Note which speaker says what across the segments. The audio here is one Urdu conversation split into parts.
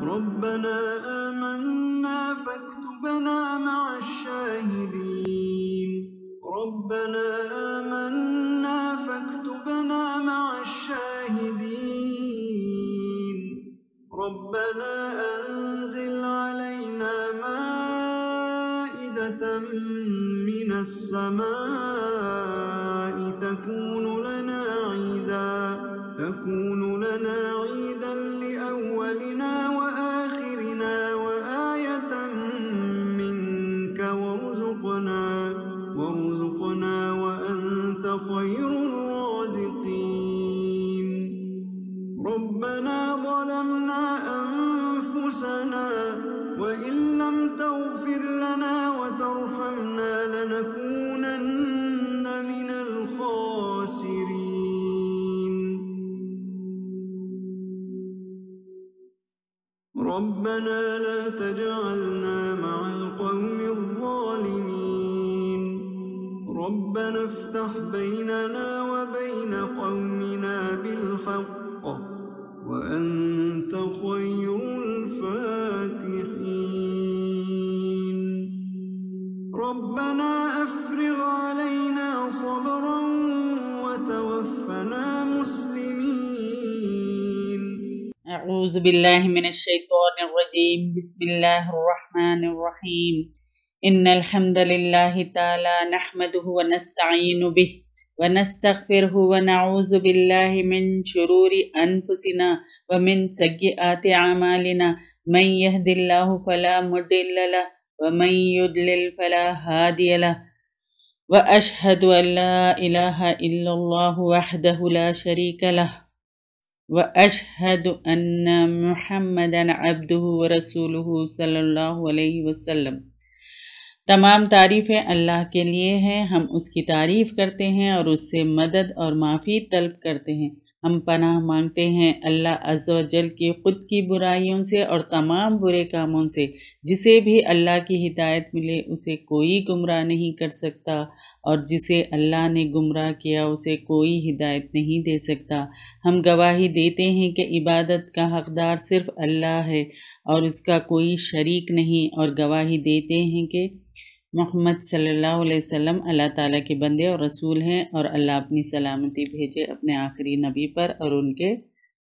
Speaker 1: ربنا آمنا فاكتبنا مع الشاهدين ربنا آمنا فاكتبنا مع الشاهدين ربنا أنزل علينا مائدة من السماء تكون لنا عيدا لأولنا وآخرنا وآية منك وارزقنا وأنت خير الرازقين ربنا ظلمنا أنفسنا وإن لم تغفر لنا وترحمنا لنكونن من الخاسرين ربنا لا تجعلنا مع القوم الظالمين ربنا افتح بيننا وبين قومنا بالحق وأنت خير الفاتحين ربنا أفرغ علينا صبرا وتوفنا مسلمين
Speaker 2: اعوذ باللہ من الشیطان الرجیم بسم اللہ الرحمن الرحیم ان الحمد للہ تعالی نحمده ونستعین به ونستغفره ونعوذ باللہ من شرور انفسنا ومن سیئات اعمالنا من يهد اللہ فلا مضل له ومن يضلل فلا هادی له واشهد ان لا الہ الا اللہ وحده لا شریک له وَأَشْهَدُ أَنَّ مُحَمَّدًا عَبْدُهُ وَرَسُولُهُ صلی اللہ علیہ وسلم۔ تمام تعریفیں اللہ کے لیے ہیں، ہم اس کی تعریف کرتے ہیں اور اس سے مدد اور معافی طلب کرتے ہیں۔ ہم پناہ مانگتے ہیں اللہ عز و جل کی خود کی برائیوں سے اور تمام برے کاموں سے۔ جسے بھی اللہ کی ہدایت ملے اسے کوئی گمراہ نہیں کر سکتا، اور جسے اللہ نے گمراہ کیا اسے کوئی ہدایت نہیں دے سکتا۔ ہم گواہی دیتے ہیں کہ عبادت کا حقدار صرف اللہ ہے اور اس کا کوئی شریک نہیں، اور گواہی دیتے ہیں کہ محمد صلی اللہ علیہ وسلم اللہ تعالیٰ کے بندے اور رسول ہیں، اور اللہ اپنی سلامتی بھیجے اپنے آخری نبی پر اور ان کے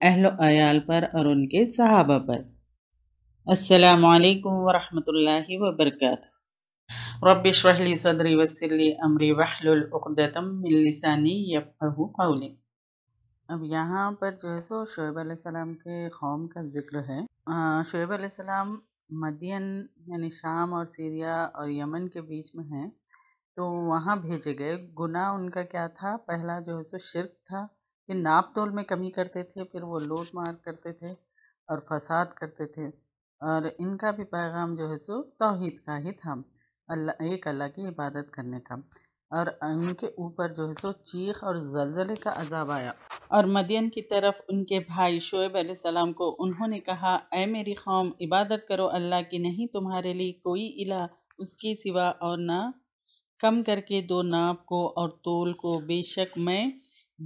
Speaker 2: اہل و عیال پر اور ان کے صحابہ پر۔ السلام علیکم ورحمۃ اللہ وبرکاتہ۔ رب اشرح لی صدری ویسر لی امری واحلل عقدۃ من لسانی یفقہوا قولی۔ اب یہاں پر جو ہے سو شعیب علیہ السلام کے قوم کا ذکر ہے۔ شعیب علیہ السلام مدین یعنی شام اور سیریا اور یمن کے بیچ میں ہیں، تو وہاں بھیجے گئے۔ گناہ ان کا کیا تھا؟ پہلا جو ہے سو شرک تھا، پھر ناپ تول میں کمی کرتے تھے، پھر وہ لوٹ مار کرتے تھے اور فساد کرتے تھے، اور ان کا بھی پیغام جو ہے سو توحید کا ہی تھا، ایک اللہ کی عبادت کرنے کا، اور ان کے اوپر جو ہے سو چیخ اور زلزلے کا عذاب آیا۔ اور مدین کی طرف ان کے بھائی شعیب علیہ السلام کو انہوں نے کہا، اے میری قوم، عبادت کرو اللہ کی، نہیں تمہارے لیے کوئی الہ اس کے سوا، اور نہ کم کر کے دو ناپ کو اور تول کو، بے شک میں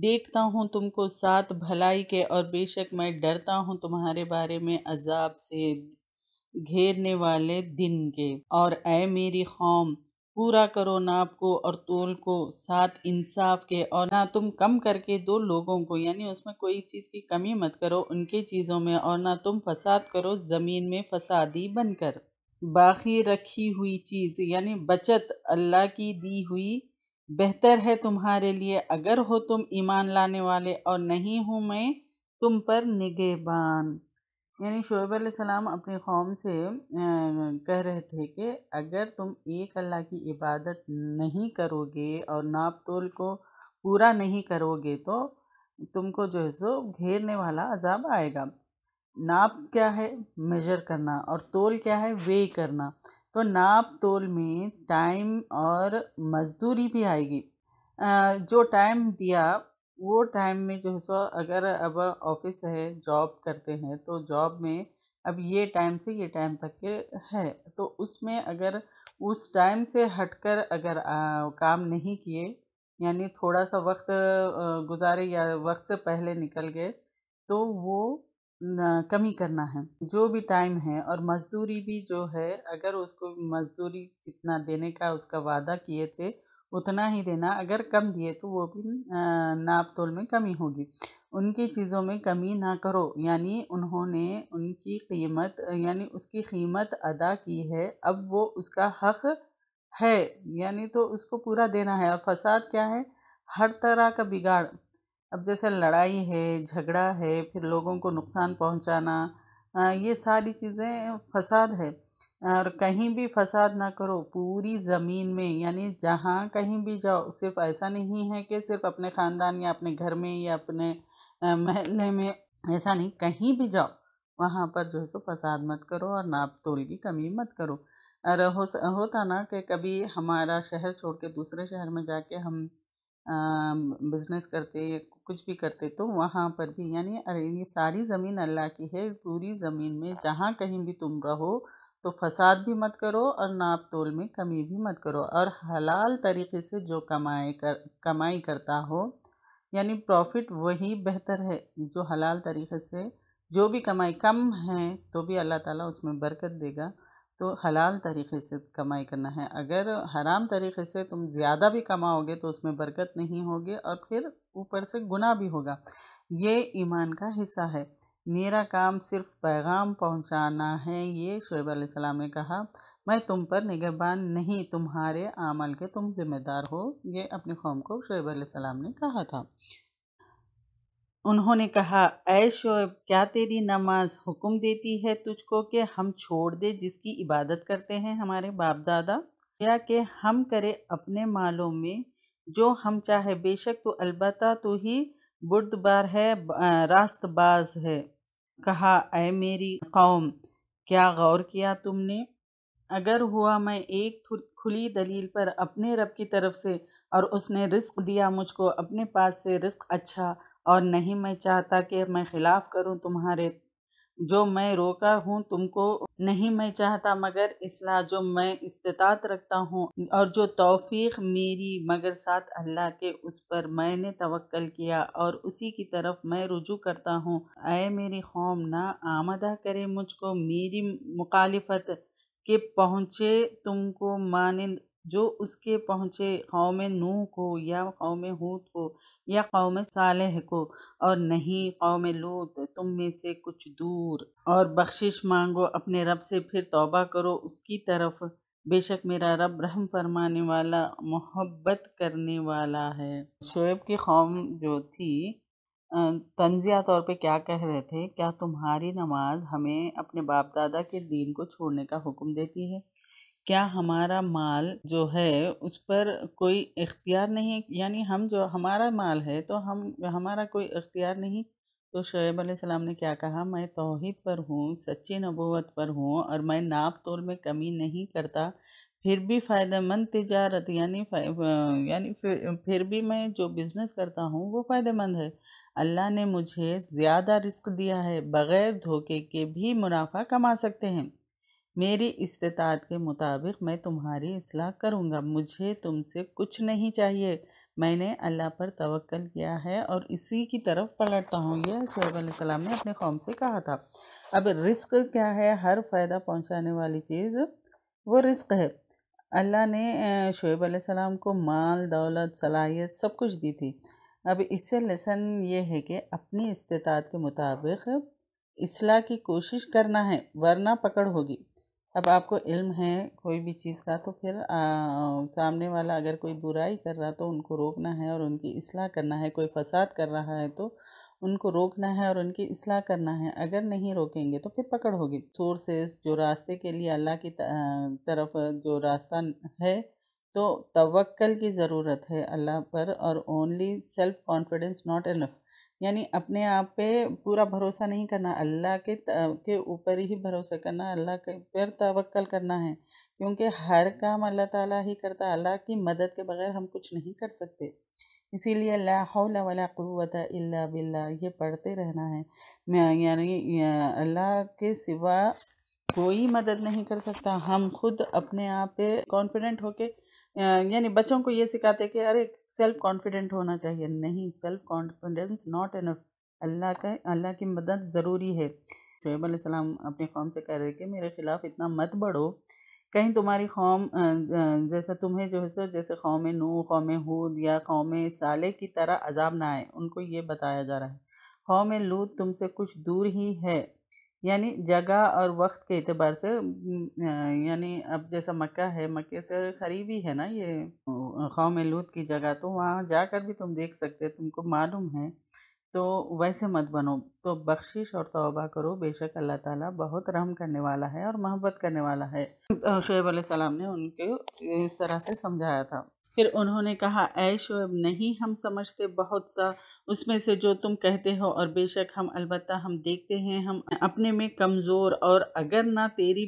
Speaker 2: دیکھتا ہوں تم کو ساتھ بھلائی کے، اور بے شک میں ڈرتا ہوں تمہارے بارے میں عذاب سے گھیرنے والے دن کے۔ اور اے میری قوم، پورا کرو ناپ کو اور تول کو ساتھ انصاف کے، اور نہ تم کم کر کے دو لوگوں کو، یعنی اس میں کوئی چیز کی کمی مت کرو ان کے چیزوں میں، اور نہ تم فساد کرو زمین میں فسادی بن کر۔ باقی رکھی ہوئی چیز یعنی بچت اللہ کی دی ہوئی بہتر ہے تمہارے لیے اگر ہو تم ایمان لانے والے، اور نہیں ہوں میں تم پر نگہبان۔ یعنی شعیب علیہ السلام اپنی قوم سے کہہ رہے تھے کہ اگر تم ایک اللہ کی عبادت نہیں کرو گے اور ناپ تول کو پورا نہیں کرو گے تو تم کو جو ہے سو گھیرنے والا عذاب آئے گا۔ ناپ کیا ہے؟ میجر کرنا، اور تول کیا ہے؟ وے کرنا۔ تو ناپ تول میں ٹائم اور مزدوری بھی آئے گی۔ جو ٹائم دیا وہ ٹائم میں جو ہے سو اگر اب آفس ہے، جاب کرتے ہیں، تو جاب میں اب یہ ٹائم سے یہ ٹائم تک کے ہے، تو اس میں اگر اس ٹائم سے ہٹ کر اگر کام نہیں کیے، یعنی تھوڑا سا وقت گزارے یا وقت سے پہلے نکل گئے، تو وہ کمی کرنا ہے، جو بھی ٹائم ہے، اور مزدوری بھی جو ہے اگر اس کو مزدوری جتنا دینے کا اس کا وعدہ کیے تھے اتنا ہی دینا، اگر کم دیے تو وہ بھی ناپ تول میں کمی ہوگی، ان کی چیزوں میں کمی نہ کرو، یعنی انہوں نے ان کی قیمت یعنی اس کی قیمت ادا کی ہے، اب وہ اس کا حق ہے، یعنی تو اس کو پورا دینا ہے۔ اور فساد کیا ہے؟ ہر طرح کا بگاڑ، اب جیسے لڑائی ہے، جھگڑا ہے، پھر لوگوں کو نقصان پہنچانا، یہ ساری چیزیں فساد ہے۔ اور کہیں بھی فساد نہ کرو، پوری زمین میں، یعنی جہاں کہیں بھی جاؤ، صرف ایسا نہیں ہے کہ صرف اپنے خاندان یا اپنے گھر میں یا اپنے محلے میں، ایسا نہیں، کہیں بھی جاؤ وہاں پر جو ہے سو فساد مت کرو اور ناپ تول کی کمی مت کرو۔ اور ہوتا نا کہ کبھی ہمارا شہر چھوڑ کے دوسرے شہر میں جا کے ہم بزنس کرتے یا کچھ بھی کرتے تو وہاں پر بھی، یعنی یہ ساری زمین اللہ کی ہے، پوری زمین میں جہاں کہیں بھی تم رہو تو فساد بھی مت کرو اور ناپ تول میں کمی بھی مت کرو، اور حلال طریقے سے جو کمائی کرتا ہو، یعنی پروفٹ وہی بہتر ہے جو حلال طریقے سے جو بھی کمائی، کم ہے تو بھی اللہ تعالیٰ اس میں برکت دے گا، تو حلال طریقے سے کمائی کرنا ہے۔ اگر حرام طریقے سے تم زیادہ بھی کماؤ گے تو اس میں برکت نہیں ہوگی اور پھر اوپر سے گناہ بھی ہوگا۔ یہ ایمان کا حصہ ہے۔ میرا کام صرف پیغام پہنچانا ہے، یہ شعیب علیہ السلام نے کہا، میں تم پر نگہبان نہیں، تمہارے اعمال کے تم ذمہ دار ہو، یہ اپنی قوم کو شعیب علیہ السلام نے کہا تھا۔ انہوں نے کہا، اے شعیب، کیا تیری نماز حکم دیتی ہے تجھ کو کہ ہم چھوڑ دے جس کی عبادت کرتے ہیں ہمارے باپ دادا، یا کہ ہم کرے اپنے مالوں میں جو ہم چاہے؟ بے شک تو البتہ تو ہی بردبار ہے، راست باز ہے۔ کہا، اے میری قوم، کیا غور کیا تم نے؟ اگر ہوا میں ایک کھلی دلیل پر اپنے رب کی طرف سے، اور اس نے رزق دیا مجھ کو اپنے پاس سے رزق اچھا، اور نہیں میں چاہتا کہ میں خلاف کروں تمہارے، جو میں روکا ہوں تم کو نہیں میں چاہتا مگر اصلاح جو میں استطاعت رکھتا ہوں، اور جو توفیق میری مگر ساتھ اللہ کے، اس پر میں نے توکل کیا اور اسی کی طرف میں رجوع کرتا ہوں۔ اے میری قوم، نہ آمدہ کرے مجھ کو میری مخالفت کہ پہنچے تم کو مانند جو اس کے پہنچے قوم نوح کو یا قوم ہود کو یا قوم صالح کو، اور نہیں قوم لوط تم میں سے کچھ دور، اور بخشش مانگو اپنے رب سے، پھر توبہ کرو اس کی طرف، بے شک میرا رب رحم فرمانے والا محبت کرنے والا ہے۔ شعیب کی قوم جو تھی طنزیہ طور پہ کیا کہہ رہے تھے، کیا تمہاری نماز ہمیں اپنے باپ دادا کے دین کو چھوڑنے کا حکم دیتی ہے؟ کیا ہمارا مال جو ہے اس پر کوئی اختیار نہیں، یعنی ہم جو ہمارا مال ہے تو ہمارا کوئی اختیار نہیں؟ تو شعیب علیہ السلام نے کیا کہا، میں توحید پر ہوں، سچی نبوت پر ہوں، اور میں ناپ تول میں کمی نہیں کرتا، پھر بھی فائدہ مند تجارت، یعنی پھر بھی میں جو بزنس کرتا ہوں وہ فائدہ مند ہے۔ اللہ نے مجھے زیادہ رزق دیا ہے، بغیر دھوکے کے بھی منافع کما سکتے ہیں، میری استطاعت کے مطابق میں تمہاری اصلاح کروں گا، مجھے تم سے کچھ نہیں چاہیے، میں نے اللہ پر توکل کیا ہے اور اسی کی طرف پلٹتا ہوں، یہ شعیب علیہ السلام نے اپنے قوم سے کہا تھا۔ اب رزق کیا ہے؟ ہر فائدہ پہنچانے والی چیز وہ رزق ہے۔ اللہ نے شعیب علیہ السلام کو مال، دولت، صلاحیت سب کچھ دی تھی۔ اب اس سے لیسن یہ ہے کہ اپنی استطاعت کے مطابق اصلاح کی کوشش کرنا ہے، ورنہ پکڑ ہوگی۔ اب آپ کو علم ہے کوئی بھی چیز کا تو پھر سامنے والا اگر کوئی برائی کر رہا تو ان کو روکنا ہے اور ان کی اصلاح کرنا ہے، کوئی فساد کر رہا ہے تو ان کو روکنا ہے اور ان کی اصلاح کرنا ہے، اگر نہیں روکیں گے تو پھر پکڑ ہوگی۔ سورسز جو راستے کے لیے اللہ کی طرف جو راستہ ہے، تو توکل کی ضرورت ہے اللہ پر، اور only self confidence not enough, یعنی اپنے آپ پہ پورا بھروسہ نہیں کرنا، اللہ کے اوپر ہی بھروسہ کرنا، اللہ کے پر توکل کرنا ہے، کیونکہ ہر کام اللہ تعالیٰ ہی کرتا ہے، اللہ کی مدد کے بغیر ہم کچھ نہیں کر سکتے، اسی لیے لا حول ولا قوت الا باللہ یہ پڑھتے رہنا ہے، یعنی اللہ کے سوا کوئی مدد نہیں کر سکتا۔ ہم خود اپنے آپ پہ کانفیڈنٹ ہو کے، یعنی بچوں کو یہ سکھاتے کہ ارے سیلف کانفیڈنٹ ہونا چاہیے، نہیں، سیلف کانفیڈنس ناٹ انف، اللہ کی مدد ضروری ہے۔ شعیب علیہ السلام اپنی قوم سے کہہ رہے کہ میرے خلاف اتنا مت بڑھو، کہیں تمہاری قوم جیسا تمہیں جو ہے جیسے قوم نوح، قوم ہود یا قوم صالح کی طرح عذاب نہ آئے۔ ان کو یہ بتایا جا رہا ہے قوم لوط تم سے کچھ دور ہی ہے، یعنی جگہ اور وقت کے اعتبار سے، یعنی اب جیسا مکہ ہے، مکے سے قریب ہی ہے نا یہ قوم لوط کی جگہ، تو وہاں جا کر بھی تم دیکھ سکتے، تم کو معلوم ہے، تو ویسے مت بنو، تو بخشش اور توبہ کرو، بے شک اللہ تعالیٰ بہت رحم کرنے والا ہے اور محبت کرنے والا ہے۔ شعیب علیہ السلام نے ان کو اس طرح سے سمجھایا تھا۔ پھر انہوں نے کہا اے شعیب نہیں ہم سمجھتے بہت سا اس میں سے جو تم کہتے ہو، اور بے شک البتہ ہم دیکھتے ہیں ہم اپنے میں کمزور، اور اگر نہ تیری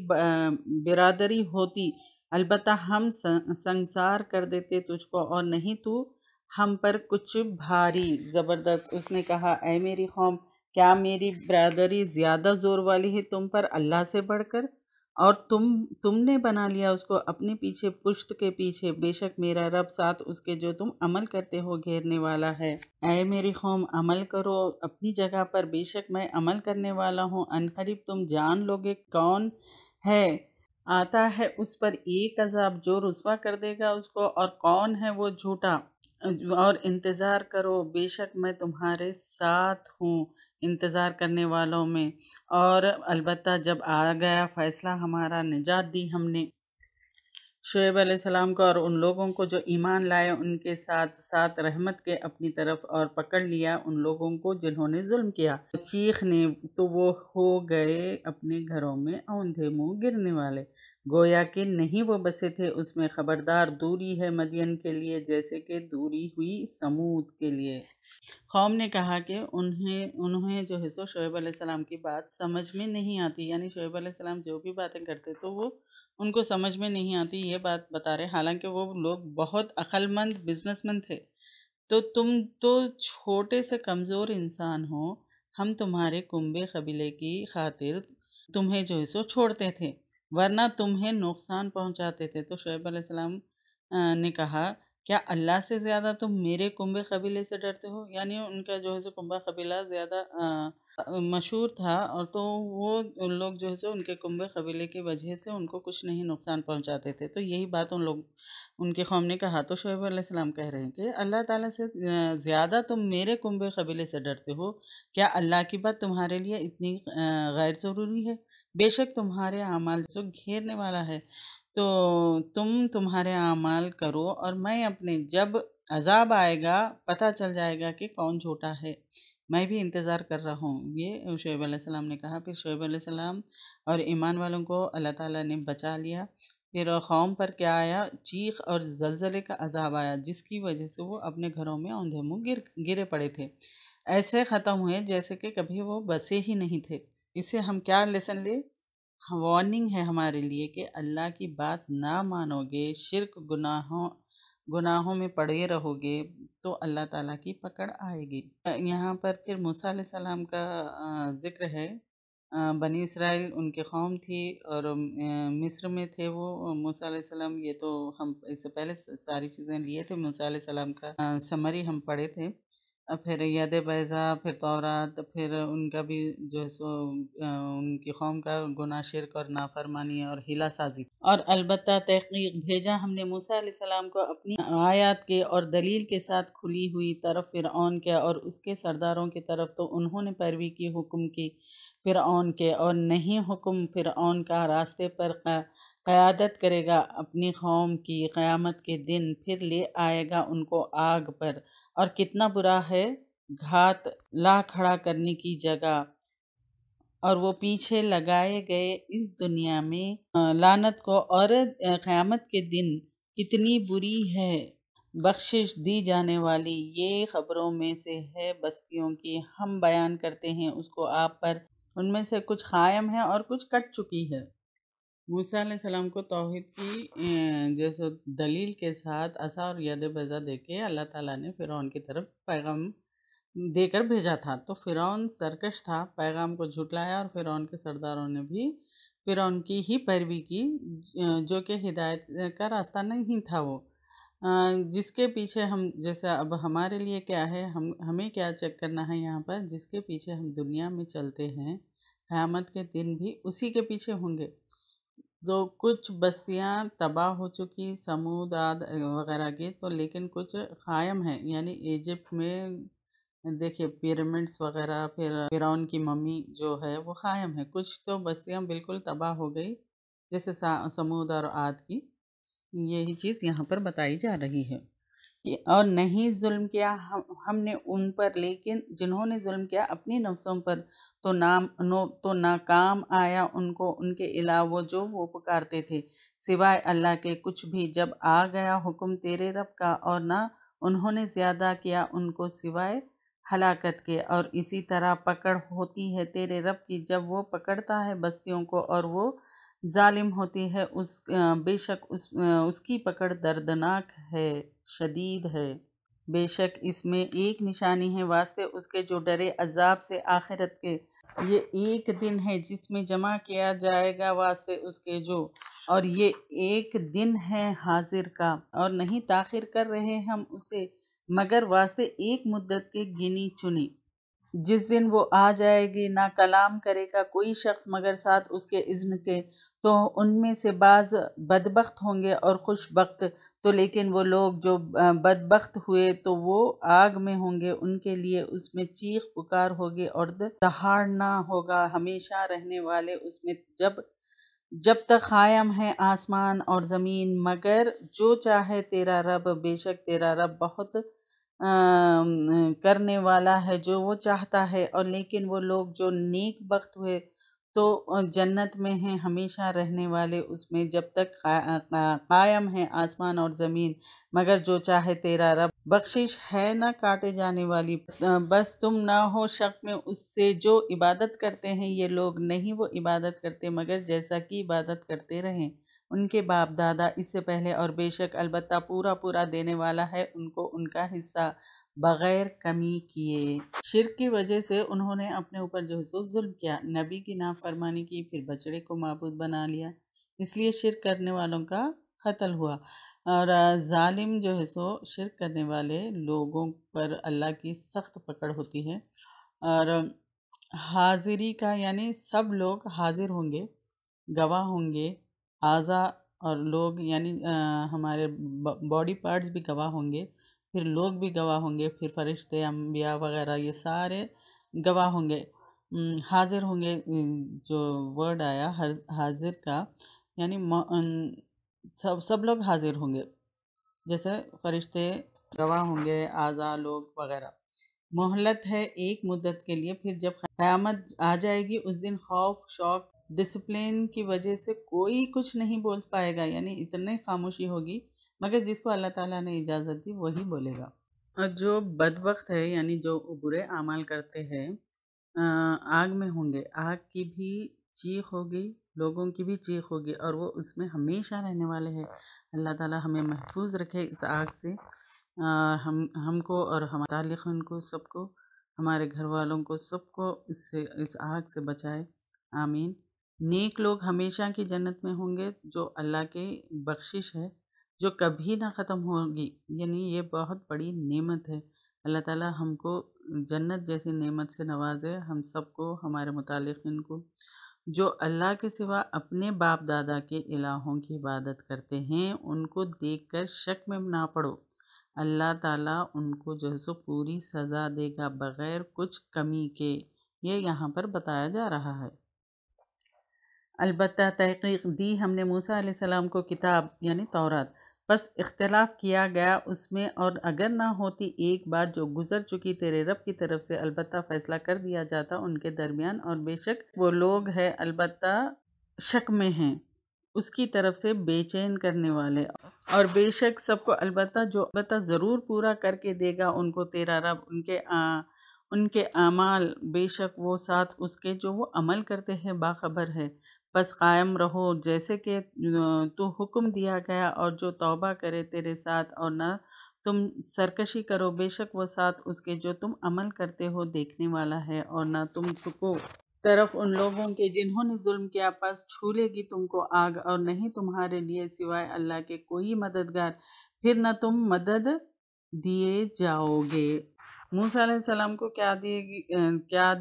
Speaker 2: برادری ہوتی البتہ ہم سنسار کر دیتے تجھ کو، اور نہیں تو ہم پر کچھ بھاری زبردست۔ اس نے کہا اے میری قوم کیا میری برادری زیادہ زور والی ہے تم پر اللہ سے بڑھ کر، اور تم نے بنا لیا اس کو اپنے پیچھے، پشت کے پیچھے، بے شک میرا رب ساتھ اس کے جو تم عمل کرتے ہو گھیرنے والا ہے۔ اے میری قوم عمل کرو اپنی جگہ پر، بے شک میں عمل کرنے والا ہوں، عنقریب تم جان لوگے کون ہے آتا ہے اس پر ایک عذاب جو رسوا کر دے گا اس کو، اور کون ہے وہ جھوٹا، اور انتظار کرو بے شک میں تمہارے ساتھ ہوں انتظار کرنے والوں میں، اور البتہ جب آ گیا فیصلہ ہمارا نجات دی ہم نے شعیب علیہ السلام کو اور ان لوگوں کو جو ایمان لائے ان کے ساتھ ساتھ رحمت کے اپنی طرف، اور پکڑ لیا ان لوگوں کو جنہوں نے ظلم کیا، چیخنے تو وہ ہو گئے اپنے گھروں میں اوندھے منہ گرنے والے، گویا کہ نہیں وہ بسے تھے اس میں۔ خبردار دوری ہے مدین کے لیے جیسے کہ دوری ہوئی سمود کے لیے۔ قوم نے کہا کہ انہیں جو ہے سو شعیب علیہ السلام کی بات سمجھ میں نہیں آتی، یعنی شعیب علیہ السلام جو بھی باتیں کرتے تو وہ ان کو سمجھ میں نہیں آتی، یہ بات بتا رہے، حالانکہ وہ لوگ بہت عقل مند بزنس مین تھے۔ تو تم تو چھوٹے سے کمزور انسان ہو، ہم تمہارے کنبے قبیلے کی خاطر تمہیں جو ہے سو چھوڑتے تھے، ورنہ تمہیں نقصان پہنچاتے تھے۔ تو شعیب علیہ السلام نے کہا کیا اللہ سے زیادہ تم میرے کنبے قبیلے سے ڈرتے ہو؟ یعنی ان کا جو ہے سو کنبہ قبیلہ زیادہ مشہور تھا، اور تو وہ لوگ جو ہے سو ان کے کنبے قبیلے کی وجہ سے ان کو کچھ نہیں نقصان پہنچاتے تھے۔ تو یہی بات ان کی قوم نے کہا، تو شعیب علیہ السلام کہہ رہے ہیں کہ اللہ تعالیٰ سے زیادہ تم میرے کنبے قبیلے سے ڈرتے ہو، کیا اللہ کی بات تمہارے لیے اتنی غیر ضروری ہے؟ بے شک تمہارے اعمال جو گھیرنے والا ہے، تو تمہارے اعمال کرو، اور میں اپنے جب عذاب آئے گا پتہ چل جائے گا کہ کون جھوٹا ہے، میں بھی انتظار کر رہا ہوں۔ یہ شعیب علیہ السلام نے کہا۔ پھر شعیب علیہ السلام اور ایمان والوں کو اللہ تعالیٰ نے بچا لیا۔ پھر قوم پر کیا آیا؟ چیخ اور زلزلے کا عذاب آیا، جس کی وجہ سے وہ اپنے گھروں میں اوندھے منہ گرے پڑے تھے، ایسے ختم ہوئے جیسے کہ کبھی وہ بسے ہی نہیں تھے۔ اس سے ہم کیا لیسن لے؟ وارننگ ہے ہمارے لیے کہ اللہ کی بات نہ مانو گے، شرک گناہوں میں پڑے رہو گے تو اللہ تعالیٰ کی پکڑ آئے گی۔ یہاں پر پھر موسیٰ علیہ السلام کا ذکر ہے۔ بنی اسرائیل ان کی قوم تھی، اور مصر میں تھے وہ موسیٰ علیہ السلام۔ یہ تو ہم اس سے پہلے ساری چیزیں لیے تھے، موسیٰ علیہ السلام کا سمری ہم پڑھے تھے۔ پھر ید بیضا، پھر تورات، پھر ان کا بھی جو ہے سو ان کی قوم کا گناہ، شرک اور نافرمانی اور حیلہ سازی، اور البتہ تحقیق بھیجا ہم نے موسیٰ علیہ السلام کو اپنی آیات کے اور دلیل کے ساتھ کھلی ہوئی طرف فرعون کے اور اس کے سرداروں کی طرف، تو انہوں نے پیروی کی حکم کی فرعون کے، اور نہیں حکم فرعون کا راستے پر قیادت کرے گا اپنی قوم کی قیامت کے دن، پھر لے آئے گا ان کو آگ پر، اور کتنا برا ہے گھات لا کھڑا کرنے کی جگہ، اور وہ پیچھے لگائے گئے اس دنیا میں لعنت کو، اور قیامت کے دن کتنی بری ہے بخشش دی جانے والی۔ یہ خبروں میں سے ہے بستیوں کی، ہم بیان کرتے ہیں اس کو آپ پر، ان میں سے کچھ قائم ہے اور کچھ کٹ چکی ہے۔ موسیٰ علیہ السلام کو توحید کی جیسے دلیل کے ساتھ عصا اور ید بیضا دے کے اللہ تعالیٰ نے فرعون کی طرف پیغام دے کر بھیجا تھا، تو فرعون سرکش تھا، پیغام کو جھٹلایا، اور فرعون کے سرداروں نے بھی فرعون کی ہی پیروی کی، جو کہ ہدایت کا راستہ نہیں تھا وہ۔ جس کے پیچھے ہم، جیسے اب ہمارے لیے کیا ہے، ہمیں کیا چیک کرنا ہے یہاں پر، جس کے پیچھے ہم دنیا میں چلتے ہیں قیامت کے دن بھی اسی کے پیچھے ہوں گے۔ تو کچھ بستیاں تباہ ہو چکی، سمود، عاد وغیرہ کی، تو لیکن کچھ قائم ہیں، یعنی ایجپٹ میں دیکھیے پیرامڈس وغیرہ، پھر فرعون کی ممی جو ہے وہ قائم ہے۔ کچھ تو بستیاں بالکل تباہ ہو گئی، جیسے سمود اور عاد کی، یہی چیز یہاں پر بتائی جا رہی ہے۔ اور نہیں ظلم کیا ہم نے ان پر، لیکن جنہوں نے ظلم کیا اپنی نفسوں پر، تو ناکام آیا ان کو ان کے علاوہ جو وہ پکارتے تھے سوائے اللہ کے کچھ بھی، جب آ گیا حکم تیرے رب کا، اور نہ انہوں نے زیادہ کیا ان کو سوائے ہلاکت کے۔ اور اسی طرح پکڑ ہوتی ہے تیرے رب کی جب وہ پکڑتا ہے بستیوں کو، اور وہ ظالم ہوتی ہے، بے شک اس کی پکڑ دردناک ہے، شدید ہے۔ بے شک اس میں ایک نشانی ہے واسطے اس کے جو ڈرے عذاب سے آخرت کے، یہ ایک دن ہے جس میں جمع کیا جائے گا واسطے اس کے جو، اور یہ ایک دن ہے حاضر کا، اور نہیں تاخیر کر رہے ہم اسے مگر واسطے ایک مدت کے گنی چنی، جس دن وہ آ جائے گی نہ کلام کرے گا کوئی شخص مگر ساتھ اس کے اذن کے، تو ان میں سے بعض بدبخت ہوں گے اور خوش بخت، تو لیکن وہ لوگ جو بدبخت ہوئے تو وہ آگ میں ہوں گے، ان کے لیے اس میں چیخ پکار ہوگی اور دہاڑنا ہوگا، ہمیشہ رہنے والے اس میں جب تک قائم ہے آسمان اور زمین، مگر جو چاہے تیرا رب، بے شک تیرا رب بہت کرنے والا ہے جو وہ چاہتا ہے۔ اور لیکن وہ لوگ جو نیک بخت ہوئے تو جنت میں ہیں، ہمیشہ رہنے والے اس میں جب تک قائم ہے آسمان اور زمین، مگر جو چاہے تیرا رب، بخشش ہے نہ کاٹے جانے والی۔ بس تم نہ ہو شک میں اس سے جو عبادت کرتے ہیں یہ لوگ، نہیں وہ عبادت کرتے مگر جیسا کہ عبادت کرتے رہیں ان کے باپ دادا اس سے پہلے، اور بے شک البتہ پورا دینے والا ہے ان کو ان کا حصہ بغیر کمی کیے۔ شرک کی وجہ سے انہوں نے اپنے اوپر جو ہے سو ظلم کیا، نبی کی نافرمانی کی، پھر بچڑے کو معبود بنا لیا، اس لیے شرک کرنے والوں کا قتل ہوا۔ اور ظالم جو ہے سو شرک کرنے والے لوگوں پر اللہ کی سخت پکڑ ہوتی ہے۔ اور حاضری کا یعنی سب لوگ حاضر ہوں گے، گواہ ہوں گے، اعضاء اور لوگ یعنی ہمارے باڈی پارٹس بھی گواہ ہوں گے، پھر لوگ بھی گواہ ہوں گے، پھر فرشتے، انبیاء وغیرہ یہ سارے گواہ ہوں گے، حاضر ہوں گے۔ جو ورڈ آیا حاضر کا یعنی سب لوگ حاضر ہوں گے، جیسے فرشتے گواہ ہوں گے، اعضاء، لوگ وغیرہ۔ مہلت ہے ایک مدت کے لیے، پھر جب قیامت آ جائے گی اس دن خوف، شوق، ڈسپلن کی وجہ سے کوئی کچھ نہیں بول پائے گا، یعنی اتنے خاموشی ہوگی، مگر جس کو اللہ تعالیٰ نے اجازت دی وہی بولے گا۔ اور جو بدبخت ہے یعنی جو برے اعمال کرتے ہیں آگ میں ہوں گے، آگ کی بھی چیخ ہوگی، لوگوں کی بھی چیخ ہوگی، اور وہ اس میں ہمیشہ رہنے والے ہیں۔ اللہ تعالیٰ ہمیں محفوظ رکھے اس آگ سے، ہم کو اور ہمارے متعلقین کو، سب کو، ہمارے گھر والوں کو، سب کو اس آگ سے بچائے، آمین۔ نیک لوگ ہمیشہ کی جنت میں ہوں گے، جو اللہ کی بخشش ہے جو کبھی نہ ختم ہوگی، یعنی یہ بہت بڑی نعمت ہے۔ اللہ تعالیٰ ہم کو جنت جیسی نعمت سے نوازے، ہم سب کو، ہمارے متعلقین کو۔ جو اللہ کے سوا اپنے باپ دادا کے الہوں کی عبادت کرتے ہیں ان کو دیکھ کر شک میں نہ پڑو، اللہ تعالیٰ ان کو جو ہے سو پوری سزا دے گا بغیر کچھ کمی کے، یہ یہاں پر بتایا جا رہا ہے۔ البتہ تحقیق دی ہم نے موسیٰ علیہ السلام کو کتاب یعنی تورات، بس اختلاف کیا گیا اس میں، اور اگر نہ ہوتی ایک بات جو گزر چکی تیرے رب کی طرف سے، البتہ فیصلہ کر دیا جاتا ان کے درمیان، اور بے شک وہ لوگ ہے البتہ شک میں ہیں اس کی طرف سے بے چین کرنے والے، اور بے شک سب کو البتہ ضرور پورا کر کے دے گا ان کو تیرا رب ان کے اعمال، بے شک وہ ساتھ اس کے جو وہ عمل کرتے ہیں باخبر ہے۔ بس قائم رہو جیسے کہ تو حکم دیا گیا، اور جو توبہ کرے تیرے ساتھ، اور نہ تم سرکشی کرو، بے شک وہ ساتھ اس کے جو تم عمل کرتے ہو دیکھنے والا ہے، اور نہ تم جھکو طرف ان لوگوں کے جنہوں نے ظلم کیا، پس چھو لے گی تم کو آگ، اور نہیں تمہارے لیے سوائے اللہ کے کوئی مددگار، پھر نہ تم مدد دیے جاؤ گے۔ موسیٰ علیہ السلام کو کیا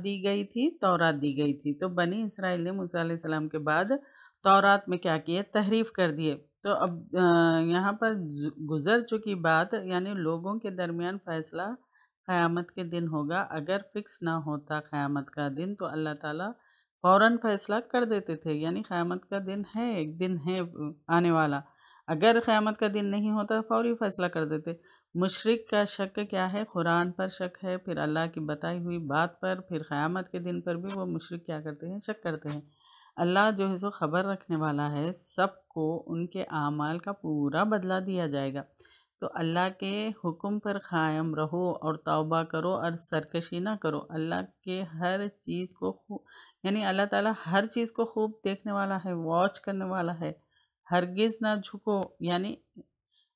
Speaker 2: دی گئی تھی؟ تورات دی گئی تھی۔ تو بنی اسرائیل نے موسیٰ علیہ السلام کے بعد تورات میں کیا کیے؟ تحریف کر دیے۔ تو اب یہاں پر گزر چکی بات، یعنی لوگوں کے درمیان فیصلہ قیامت کے دن ہوگا۔ اگر فکس نہ ہوتا قیامت کا دن تو اللہ تعالیٰ فوراً فیصلہ کر دیتے تھے، یعنی قیامت کا دن ہے، ایک دن ہے آنے والا، اگر قیامت کا دن نہیں ہوتا فوری فیصلہ کر دیتے۔ مشرک کا شک کیا ہے؟ قرآن پر شک ہے، پھر اللہ کی بتائی ہوئی بات پر، پھر قیامت کے دن پر بھی وہ مشرک کیا کرتے ہیں؟ شک کرتے ہیں۔ اللہ جو ہے سو خبر رکھنے والا ہے، سب کو ان کے اعمال کا پورا بدلہ دیا جائے گا۔ تو اللہ کے حکم پر قائم رہو اور توبہ کرو اور سرکشی نہ کرو۔ اللہ کے ہر چیز کو یعنی اللہ تعالیٰ ہر چیز کو خوب دیکھنے والا ہے، واچ کرنے والا ہے۔ ہرگز نہ جھکو، یعنی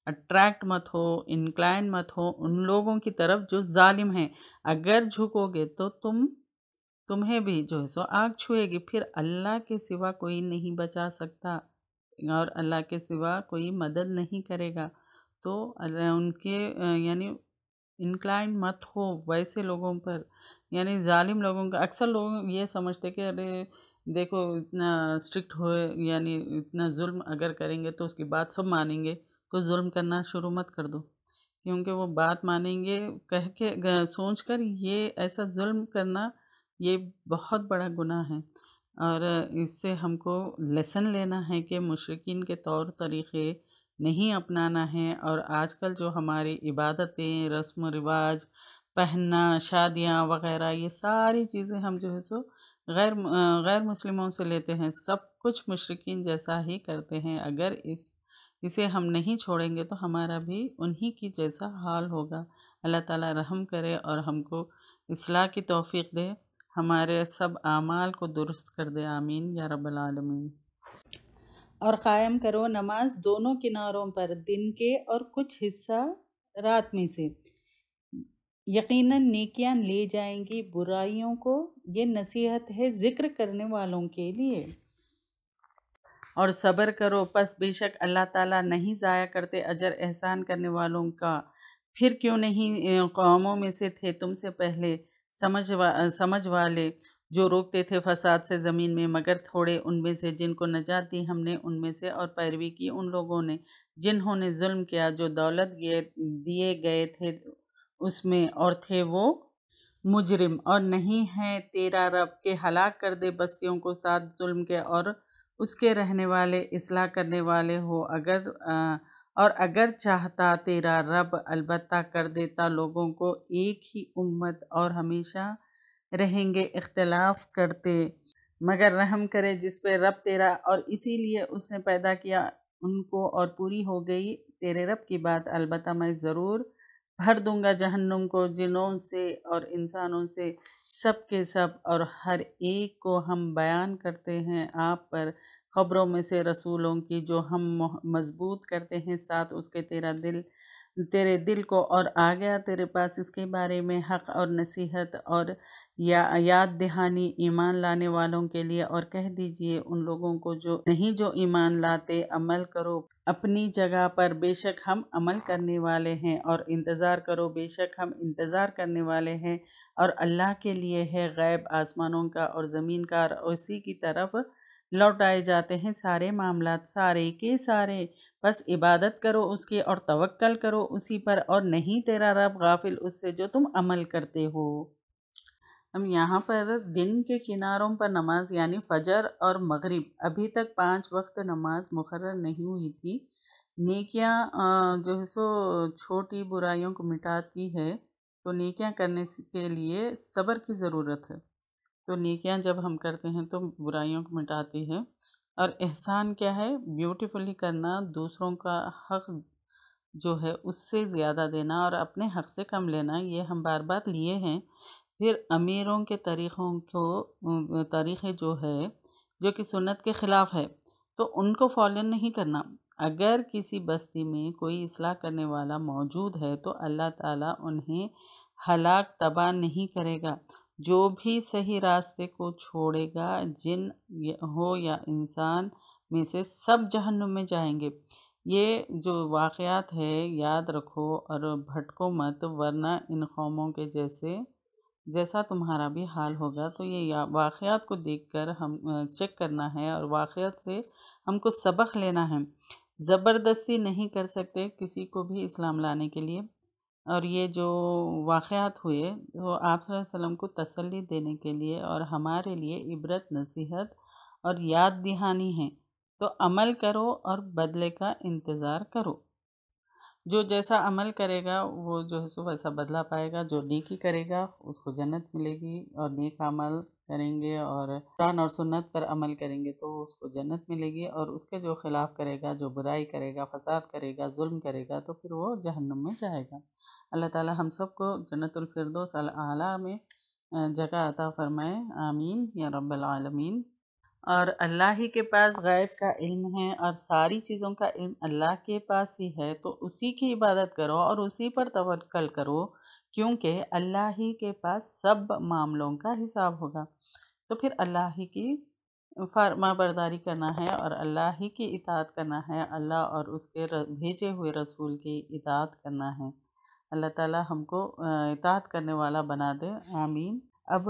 Speaker 2: اٹریکٹ مت ہو، انکلائن مت ہو ان لوگوں کی طرف جو ظالم ہیں۔ اگر جھکو گے تو تمہیں بھی جو ہے سو آگ چھوئے گی، پھر اللہ کے سوا کوئی نہیں بچا سکتا اور اللہ کے سوا کوئی مدد نہیں کرے گا۔ تو ان کے یعنی انکلائن مت ہو ویسے لوگوں پر، یعنی ظالم لوگوں کا۔ اکثر لوگ یہ سمجھتے کہ ارے دیکھو اتنا اسٹرکٹ ہوئے، یعنی اتنا ظلم اگر کریں گے تو اس کی بات سب مانیں گے، تو ظلم کرنا شروع مت کر دو، کیونکہ وہ بات مانیں گے کہہ کے سوچ کر یہ ایسا ظلم کرنا یہ بہت بڑا گناہ ہے۔ اور اس سے ہم کو لیسن لینا ہے کہ مشرکین کے طور طریقے نہیں اپنانا ہے۔ اور آج کل جو ہماری عبادتیں، رسم و رواج، پہننا، شادیاں وغیرہ، یہ ساری چیزیں ہم جو ہے سو غیر مسلموں سے لیتے ہیں، سب کچھ مشرکین جیسا ہی کرتے ہیں۔ اگر اسے ہم نہیں چھوڑیں گے تو ہمارا بھی انہی کی جیسا حال ہوگا۔ اللہ تعالیٰ رحم کرے اور ہم کو اصلاح کی توفیق دے، ہمارے سب اعمال کو درست کر دے، آمین یا رب العالمین۔ اور قائم کرو نماز دونوں کناروں پر، دن کے اور کچھ حصہ رات میں سے، یقیناً نیکیاں لے جائیں گی برائیوں کو۔ یہ نصیحت ہے ذکر کرنے والوں کے لیے۔ اور صبر کرو، پس بے شک اللہ تعالیٰ نہیں ضائع کرتے اجر احسان کرنے والوں کا۔ پھر کیوں نہیں قوموں میں سے تھے تم سے پہلے سمجھ والے جو روکتے تھے فساد سے زمین میں، مگر تھوڑے ان میں سے جن کو نجات دی ہم نے ان میں سے، اور پیروی کی ان لوگوں نے جنہوں نے ظلم کیا، جو دولت دیے گئے تھے اس میں، اور تھے وہ مجرم۔ اور نہیں ہے تیرا رب کہ ہلاک کر دے بستیوں کو ساتھ ظلم کے، اور اس کے رہنے والے اصلاح کرنے والے ہو۔ اگر چاہتا تیرا رب البتہ کر دیتا لوگوں کو ایک ہی امت، اور ہمیشہ رہیں گے اختلاف کرتے، مگر رحم کرے جس پہ رب تیرا، اور اسی لیے اس نے پیدا کیا ان کو، اور پوری ہو گئی تیرے رب کی بات۔ البتہ میں ضرور بھر دوں گا جہنم کو جنوں سے اور انسانوں سے، سب کے سب، اور ہر ایک کو ہم بیان کرتے ہیں آپ پر خبروں میں سے رسولوں کی، جو ہم مضبوط کرتے ہیں ساتھ اس کے تیرے دل کو، اور آ گیا تیرے پاس اس کے بارے میں حق اور نصیحت اور یاد دہانی ایمان لانے والوں کے لیے۔ اور کہہ دیجئے ان لوگوں کو جو ایمان لاتے، عمل کرو اپنی جگہ پر، بے شک ہم عمل کرنے والے ہیں، اور انتظار کرو بے شک ہم انتظار کرنے والے ہیں۔ اور اللہ کے لیے ہے غیب آسمانوں کا اور زمین کا، اور اسی کی طرف لوٹائے جاتے ہیں سارے معاملات، سارے کے سارے۔ بس عبادت کرو اس کی اور توکل کرو اسی پر، اور نہیں تیرا رب غافل اس سے جو تم عمل کرتے ہو۔ ہم یہاں پر دن کے کناروں پر نماز یعنی فجر اور مغرب، ابھی تک 5 وقت نماز مقرر نہیں ہوئی تھی۔ نیکیاں جو ہے سو چھوٹی برائیوں کو مٹاتی ہے، تو نیکیاں کرنے کے لیے صبر کی ضرورت ہے۔ تو نیکیاں جب ہم کرتے ہیں تو برائیوں کو مٹاتی ہے۔ اور احسان کیا ہے؟ بیوٹیفلی کرنا، دوسروں کا حق جو ہے اس سے زیادہ دینا اور اپنے حق سے کم لینا، یہ ہم بار بار لیے ہیں۔ پھر امیروں کے طریقے جو ہے جو کہ سنت کے خلاف ہے، تو ان کو فالو نہیں کرنا۔ اگر کسی بستی میں کوئی اصلاح کرنے والا موجود ہے تو اللہ تعالیٰ انہیں ہلاک تباہ نہیں کرے گا، جو بھی صحیح راستے کو چھوڑے گا، جن ہو یا انسان میں سے سب جہنم میں جائیں گے۔ یہ جو واقعات ہے یاد رکھو اور بھٹکو مت، ورنہ ان قوموں کے جیسا تمہارا بھی حال ہوگا۔ تو یہ واقعات کو دیکھ کر ہم چیک کرنا ہے اور واقعات سے ہم کو سبق لینا ہے۔ زبردستی نہیں کر سکتے کسی کو بھی اسلام لانے کے لیے۔ اور یہ جو واقعات ہوئے وہ آپ صلی اللہ علیہ وسلم کو تسلی دینے کے لیے اور ہمارے لیے عبرت، نصیحت اور یاد دہانی ہے۔ تو عمل کرو اور بدلے کا انتظار کرو۔ جو جیسا عمل کرے گا وہ جو ہے سو ویسا بدلہ پائے گا۔ جو نیکی کرے گا اس کو جنت ملے گی، اور نیک عمل کریں گے اور قرآن اور سنت پر عمل کریں گے تو اس کو جنت ملے گی، اور اس کے جو خلاف کرے گا، جو برائی کرے گا، فساد کرے گا، ظلم کرے گا، تو پھر وہ جہنم میں جائے گا۔ اللہ تعالی ہم سب کو جنت الفردوس الاعلیٰ میں جگہ عطا فرمائے، آمین یا رب العالمین۔ اور اللہ ہی کے پاس غیب کا علم ہے اور ساری چیزوں کا علم اللہ کے پاس ہی ہے، تو اسی کی عبادت کرو اور اسی پر توکل کرو، کیونکہ اللہ ہی کے پاس سب معاملوں کا حساب ہوگا۔ تو پھر اللہ ہی کی فرما برداری کرنا ہے اور اللہ ہی کی اطاعت کرنا ہے، اللہ اور اس کے بھیجے ہوئے رسول کی اطاعت کرنا ہے۔ اللہ تعالی ہم کو اطاعت کرنے والا بنا دے، آمین۔ اب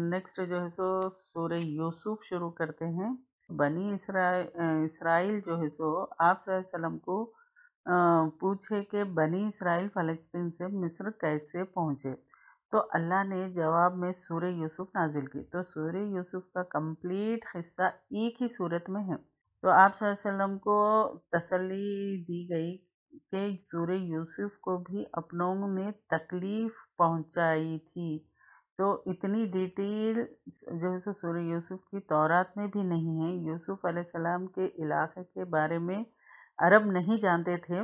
Speaker 2: نیکسٹ جو ہے سو سورہ یوسف شروع کرتے ہیں۔ بنی اسرائیل جو ہے سو آپ صلی اللہ علیہ وسلم کو پوچھے کہ بنی اسرائیل فلسطین سے مصر کیسے پہنچے، تو اللہ نے جواب میں سورہ یوسف نازل کی۔ تو سورہ یوسف کا کمپلیٹ قصہ ایک ہی صورت میں ہے۔ تو آپ صلی اللہ علیہ وسلم کو تسلی دی گئی کہ سورہ یوسف کو بھی اپنوں نے تکلیف پہنچائی تھی، تو اتنی ڈیٹیل جو ہے سو سورہ یوسف کی تورات میں بھی نہیں ہے۔ یوسف علیہ السلام کے علاقے کے بارے میں عرب نہیں جانتے تھے،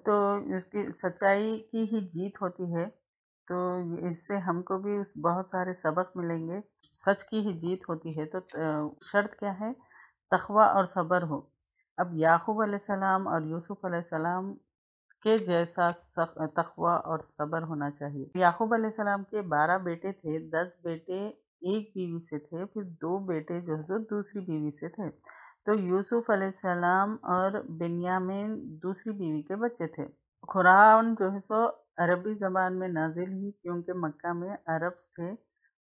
Speaker 2: تو اس کی سچائی کی ہی جیت ہوتی ہے۔ تو اس سے ہم کو بھی بہت سارے سبق ملیں گے۔ سچ کی ہی جیت ہوتی ہے، تو شرط کیا ہے؟ تقوی اور صبر ہو۔ اب یعقوب علیہ السلام اور یوسف علیہ السلام کے جیسا تقوی اور صبر ہونا چاہیے۔ یعقوب علیہ السلام کے 12 بیٹے تھے، 10 بیٹے ایک بیوی سے تھے، پھر 2 بیٹے جو ہے دوسری بیوی سے تھے۔ تو یوسف علیہ السلام اور بنیامین دوسری بیوی کے بچے تھے۔ قرآن جو ہے سو عربی زبان میں نازل ہوئی، کیونکہ مکہ میں عرب تھے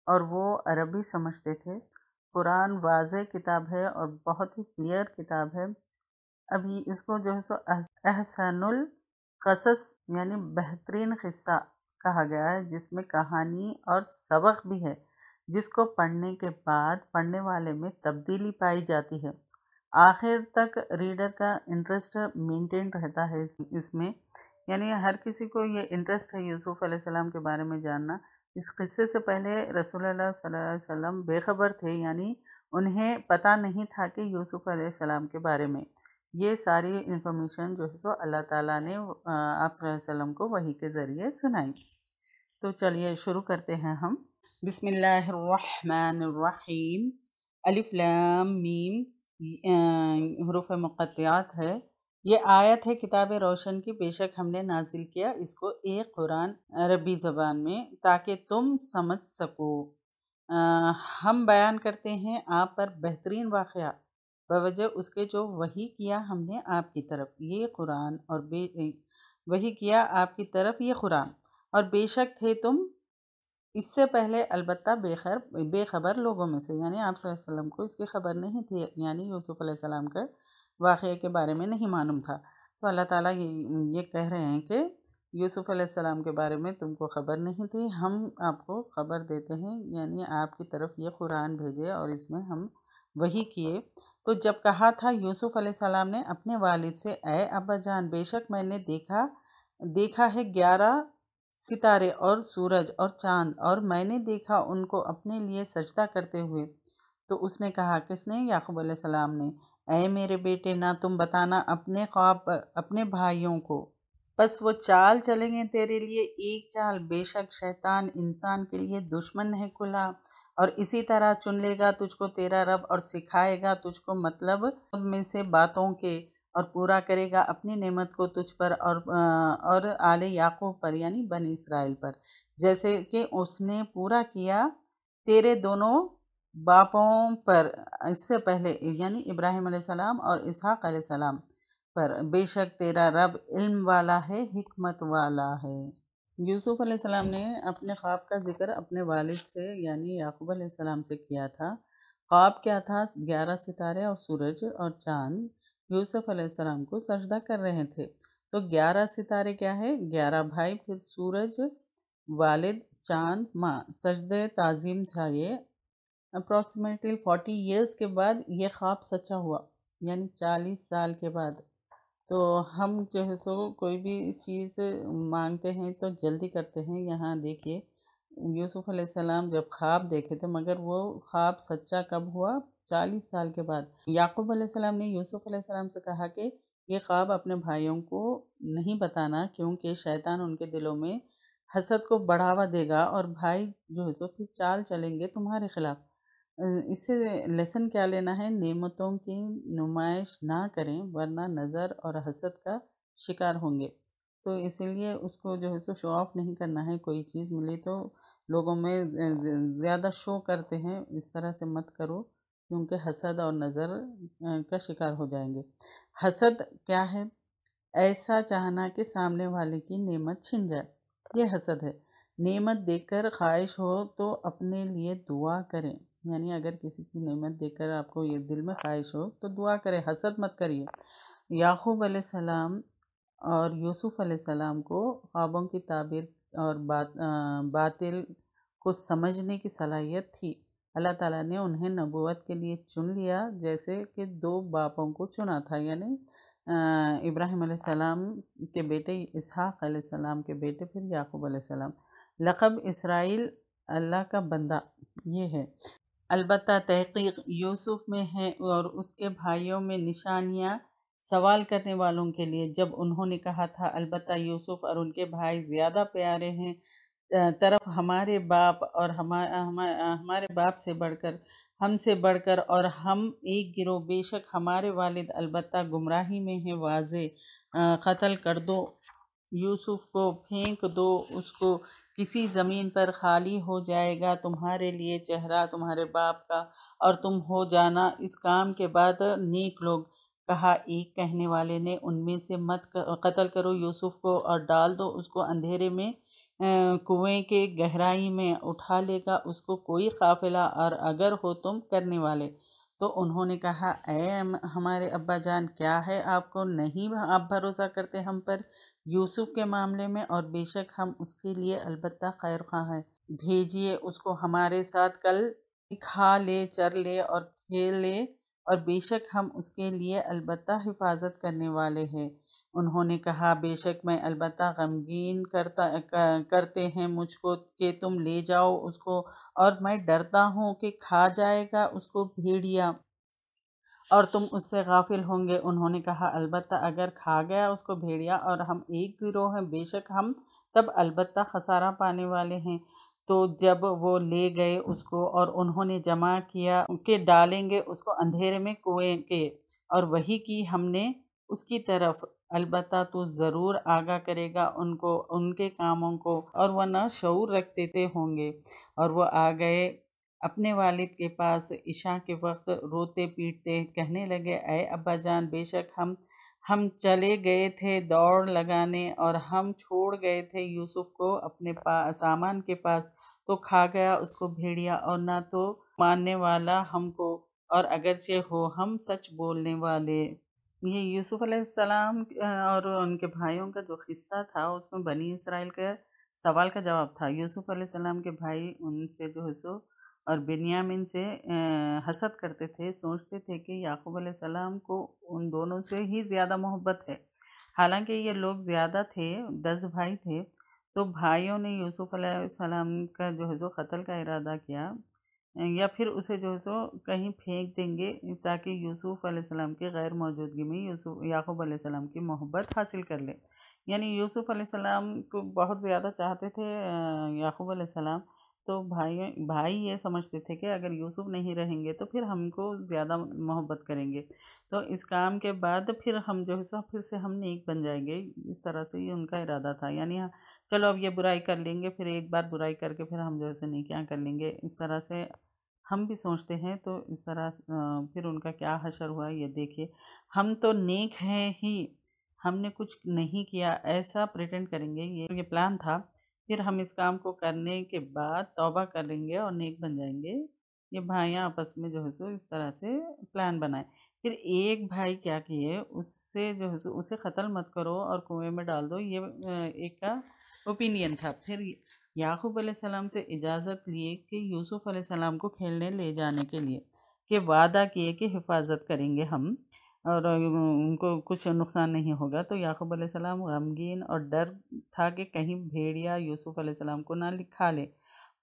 Speaker 2: اور وہ عربی سمجھتے تھے۔ قرآن واضح کتاب ہے اور بہت ہی کلیئر کتاب ہے۔ ابھی اس کو جو ہے سو احسن القصص یعنی بہترین قصہ کہا گیا ہے، جس میں کہانی اور سبق بھی ہے، جس کو پڑھنے کے بعد پڑھنے والے میں تبدیلی پائی جاتی ہے۔ آخر تک ریڈر کا انٹرسٹ مینٹین رہتا ہے اس میں، یعنی ہر کسی کو یہ انٹرسٹ ہے یوسف علیہ السلام کے بارے میں جاننا۔ اس قصے سے پہلے رسول اللہ صلی اللہ علیہ وسلم بے خبر تھے، یعنی انہیں پتہ نہیں تھا کہ یوسف علیہ السلام کے بارے میں۔ یہ ساری انفارمیشن جو ہے سو اللہ تعالیٰ نے آپ صلی اللہ علیہ وسلم کو وحی کے ذریعے سنائی۔ تو چلیے شروع کرتے ہیں ہم۔ بسم اللہ الرحمن الرحیم۔ الف لام میم حروف مقطعات ہے۔ یہ آیت ہے کتاب روشن کی، بے شک ہم نے نازل کیا اس کو ایک قرآن عربی زبان میں تاکہ تم سمجھ سکو۔ ہم بیان کرتے ہیں آپ پر بہترین واقعہ بوجہ اس کے جو وحی کیا ہم نے آپ کی طرف یہ قرآن، اور وحی کیا آپ کی طرف یہ قرآن، اور بے شک تھے تم اس سے پہلے البتہ بے خبر لوگوں میں سے، یعنی آپ صلی اللہ علیہ وسلم کو اس کی خبر نہیں تھی، یعنی یوسف علیہ السلام کے واقعے کے بارے میں نہیں معلوم تھا۔ تو اللہ تعالیٰ یہ کہہ رہے ہیں کہ یوسف علیہ السلام کے بارے میں تم کو خبر نہیں تھی، ہم آپ کو خبر دیتے ہیں، یعنی آپ کی طرف یہ قرآن بھیجے اور اس میں ہم وحی کیے۔ تو جب کہا تھا یوسف علیہ السلام نے اپنے والد سے، اے ابا جان، بے شک میں نے دیکھا ہے 11 ستارے اور سورج اور چاند، اور میں نے دیکھا ان کو اپنے لیے سجدہ کرتے ہوئے۔ تو اس نے کہا، کس نے؟ یعقوب علیہ السلام نے، اے میرے بیٹے، نہ تم بتانا اپنے خواب اپنے بھائیوں کو، بس وہ چال چلیں گے تیرے لیے ایک چال، بے شک شیطان انسان کے لیے دشمن ہے کھلا، اور اسی طرح چن لے گا تجھ کو تیرا رب اور سکھائے گا تجھ کو مطلب میں سے باتوں کے، اور پورا کرے گا اپنی نعمت کو تجھ پر اور آل یعقوب پر یعنی بنی اسرائیل پر، جیسے کہ اس نے پورا کیا تیرے دونوں باپوں پر اس سے پہلے، یعنی ابراہیم علیہ السلام اور اسحاق علیہ السلام پر۔ بے شک تیرا رب علم والا ہے، حکمت والا ہے۔ یوسف علیہ السلام نے اپنے خواب کا ذکر اپنے والد سے یعنی یعقوب علیہ السلام سے کیا تھا۔ خواب کیا تھا؟ 11 ستارے اور سورج اور چاند یوسف علیہ السلام کو سجدہ کر رہے تھے۔ تو 11 ستارے کیا ہے؟ 11 بھائی، پھر سورج، والد، چاند، ماں، سجدہ تعظیم تھا یہ۔ اپروکسیمیٹلی 40 ایئرس کے بعد یہ خواب سچا ہوا، یعنی 40 سال کے بعد۔ تو ہم جو ہے سو کوئی بھی چیز مانگتے ہیں تو جلدی کرتے ہیں۔ یہاں دیکھیے یوسف علیہ السلام جب خواب دیکھے تھے، مگر وہ خواب سچا کب ہوا؟ 40 سال کے بعد۔ یعقوب علیہ السلام نے یوسف علیہ السلام سے کہا کہ یہ خواب اپنے بھائیوں کو نہیں بتانا، کیونکہ شیطان ان کے دلوں میں حسد کو بڑھاوا دے گا اور بھائی جو ہے سو پھر چال چلیں گے تمہارے خلاف۔ اس سے لیسن کیا لینا ہے؟ نعمتوں کی نمائش نہ کریں ورنہ نظر اور حسد کا شکار ہوں گے۔ تو اسی لیے اس کو جو ہے سو شو آف نہیں کرنا ہے۔ کوئی چیز ملی تو لوگوں میں زیادہ شو کرتے ہیں، اس طرح سے مت کرو، کیونکہ حسد اور نظر کا شکار ہو جائیں گے۔ حسد کیا ہے؟ ایسا چاہنا کہ سامنے والے کی نعمت چھن جائے، یہ حسد ہے۔ نعمت دیکھ کر خواہش ہو تو اپنے لیے دعا کریں، یعنی اگر کسی کی نعمت دیکھ کر آپ کو یہ دل میں خواہش ہو تو دعا کریں، حسد مت کریے۔ یعقوب علیہ السلام اور یوسف علیہ السلام کو خوابوں کی تعبیر اور باطل کو سمجھنے کی صلاحیت تھی۔ اللہ تعالیٰ نے انہیں نبوت کے لیے چن لیا، جیسے کہ 2 باپوں کو چنا تھا، یعنی ابراہیم علیہ السلام کے بیٹے اسحاق علیہ السلام کے بیٹے پھر یعقوب علیہ السلام۔ لقب اسرائیل اللہ کا بندہ یہ ہے۔ البتہ تحقیق یوسف میں ہے اور اس کے بھائیوں میں نشانیاں سوال کرنے والوں کے لیے، جب انہوں نے کہا تھا البتہ یوسف اور ان کے بھائی زیادہ پیارے ہیں طرف ہمارے باپ اور ہمارے باپ سے بڑھ کر، ہم سے بڑھ کر، اور ہم ایک گروہ، بے شک ہمارے والد البتہ گمراہی میں ہیں واضح۔ قتل کر دو یوسف کو، پھینک دو اس کو کسی زمین پر، خالی ہو جائے گا تمہارے لیے چہرہ تمہارے باپ کا، اور تم ہو جانا اس کام کے بعد نیک لوگ۔ کہا ایک کہنے والے نے ان میں سے مت قتل کرو یوسف کو اور ڈال دو اس کو اندھیرے میں، کنویں کے گہرائی میں اٹھا لے گا اس کو کوئی قافلہ، اور اگر ہو تم کرنے والے۔ تو انہوں نے کہا اے ہمارے ابا جان، کیا ہے آپ کو نہیں آپ بھروسہ کرتے ہم پر یوسف کے معاملے میں، اور بے شک ہم اس کے لیے البتہ خیر خواہ ہیں۔ بھیجیے اس کو ہمارے ساتھ، کل کھا لے، چر لے اور کھیل لے، اور بے شک ہم اس کے لیے البتہ حفاظت کرنے والے ہیں۔ انہوں نے کہا بے شک میں البتہ غمگین کرتے ہیں مجھ کو کہ تم لے جاؤ اس کو، اور میں ڈرتا ہوں کہ کھا جائے گا اس کو بھیڑیا اور تم اس سے غافل ہوں گے۔ انہوں نے کہا البتہ اگر کھا گیا اس کو بھیڑیا اور ہم ایک گروہ ہیں، بے شک ہم تب البتہ خسارہ پانے والے ہیں۔ تو جب وہ لے گئے اس کو اور انہوں نے جمع کیا کہ ڈالیں گے اس کو اندھیرے میں کنویں کے، اور وحی کی ہم نے اس کی طرف، البتہ تو ضرور آگاہ کرے گا ان کو ان کے کاموں کو، اور وہ نہ شعور رکھتے ہوں گے۔ اور وہ آ گئے اپنے والد کے پاس عشاء کے وقت، روتے پیٹتے کہنے لگے اے ابا جان، بے شک ہم چلے گئے تھے دوڑ لگانے، اور ہم چھوڑ گئے تھے یوسف کو اپنے سامان کے پاس، تو کھا گیا اس کو بھیڑیا، اور نہ تو ماننے والا ہم کو، اور اگرچہ ہو ہم سچ بولنے والے۔ یہ یوسف علیہ السلام اور ان کے بھائیوں کا جو قصہ تھا، اس میں بنی اسرائیل کا سوال کا جواب تھا۔ یوسف علیہ السلام کے بھائی ان سے جو ہے سو اور بنیامین سے حسد کرتے تھے، سوچتے تھے کہ یعقوب علیہ السلام کو ان دونوں سے ہی زیادہ محبت ہے، حالانکہ یہ لوگ زیادہ تھے، 10 بھائی تھے۔ تو بھائیوں نے یوسف علیہ السلام کا جو ہے سو قتل کا ارادہ کیا، یا پھر اسے جو ہے سو کہیں پھینک دیں گے تاکہ یوسف علیہ السلام کی غیر موجودگی میں یعقوب علیہ السلام کی محبت حاصل کر لے۔ یعنی یوسف علیہ السلام کو بہت زیادہ چاہتے تھے یعقوب علیہ السلام، تو بھائی یہ سمجھتے تھے کہ اگر یوسف نہیں رہیں گے تو پھر ہم کو زیادہ محبت کریں گے، تو اس کام کے بعد پھر ہم جو ہے سو پھر سے ہم نیک بن جائیں گے، اس طرح سے یہ ان کا ارادہ تھا، یعنی چلو اب یہ برائی کر لیں گے، پھر ایک بار برائی کر کے پھر ہم جو ہے سو نیکیاں کر لیں گے، اس طرح سے ہم بھی سوچتے ہیں۔ تو اس طرح پھر ان کا کیا حشر ہوا یہ دیکھیے، ہم تو نیک ہیں ہی، ہم نے کچھ نہیں کیا ایسا پریٹینڈ کریں گے، یہ پلان تھا، پھر ہم اس کام کو کرنے کے بعد توبہ کر لیں گے اور نیک بن جائیں گے۔ یہ بھائیاں آپس میں جو ہے سو اس طرح سے پلان بنائے، پھر ایک بھائی کیا کیے، اس سے جو ہے سو اسے قتل مت کرو اور کنویں میں ڈال دو، یہ ایک کا اوپینین تھا۔ پھر یعقوب علیہ السلام سے اجازت لیے کہ یوسف علیہ السلام کو کھیلنے لے جانے کے لیے، کہ وعدہ کیے کہ حفاظت کریں گے ہم اور ان کو کچھ نقصان نہیں ہوگا۔ تو یعقوب علیہ السلام غمگین اور ڈر تھا کہ کہیں بھیڑیا یوسف علیہ السلام کو نہ کھا لے،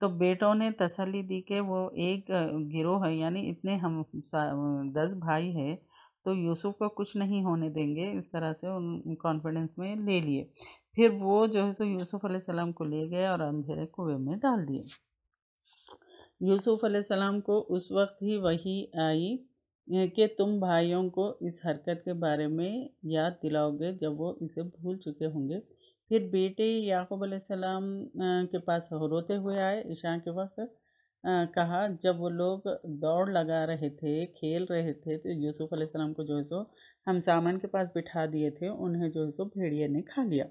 Speaker 2: تو بیٹوں نے تسلی دی کہ وہ ایک گروہ ہے، یعنی اتنے ہم 10 بھائی ہیں تو یوسف کو کچھ نہیں ہونے دیں گے، اس طرح سے ان کانفیڈنس میں لے لیے۔ پھر وہ جو ہے سو یوسف علیہ السلام کو لے گئے اور اندھیرے کنویں میں ڈال دیے۔ یوسف علیہ السلام کو اس وقت ہی وحی آئی کہ تم بھائیوں کو اس حرکت کے بارے میں یاد دلاؤ گے جب وہ اسے بھول چکے ہوں گے۔ پھر بیٹے یعقوب علیہ السلام کے پاس روتے ہوئے آئے عشاء کے وقت، کہا جب وہ لوگ دوڑ لگا رہے تھے، کھیل رہے تھے، تو یوسف علیہ السلام کو جو ہے سو ہم سامان کے پاس بٹھا دیے تھے، انہیں جو ہے سو بھیڑیے نے کھا لیا۔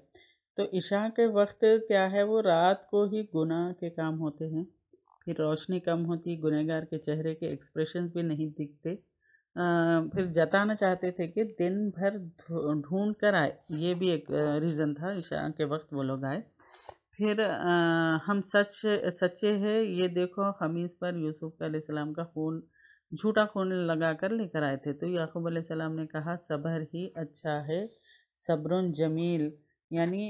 Speaker 2: تو عشاء کے وقت کیا ہے، وہ رات کو ہی گناہ کے کام ہوتے ہیں، پھر روشنی کم ہوتی، گنہگار کے چہرے کے ایکسپریشنز بھی نہیں دکھتے، پھر جتانا چاہتے تھے کہ دن بھر ڈھونڈ کر آئے، یہ بھی ایک ریزن تھا، عشاء کے وقت وہ لوگ آئے۔ پھر ہم سچے ہیں، یہ دیکھو قمیص پر یوسف علیہ السلام کا خون، جھوٹا خون لگا کر لے کر آئے تھے۔ تو یعقوب علیہ السلام نے کہا صبر ہی اچھا ہے، صبر جمیل، یعنی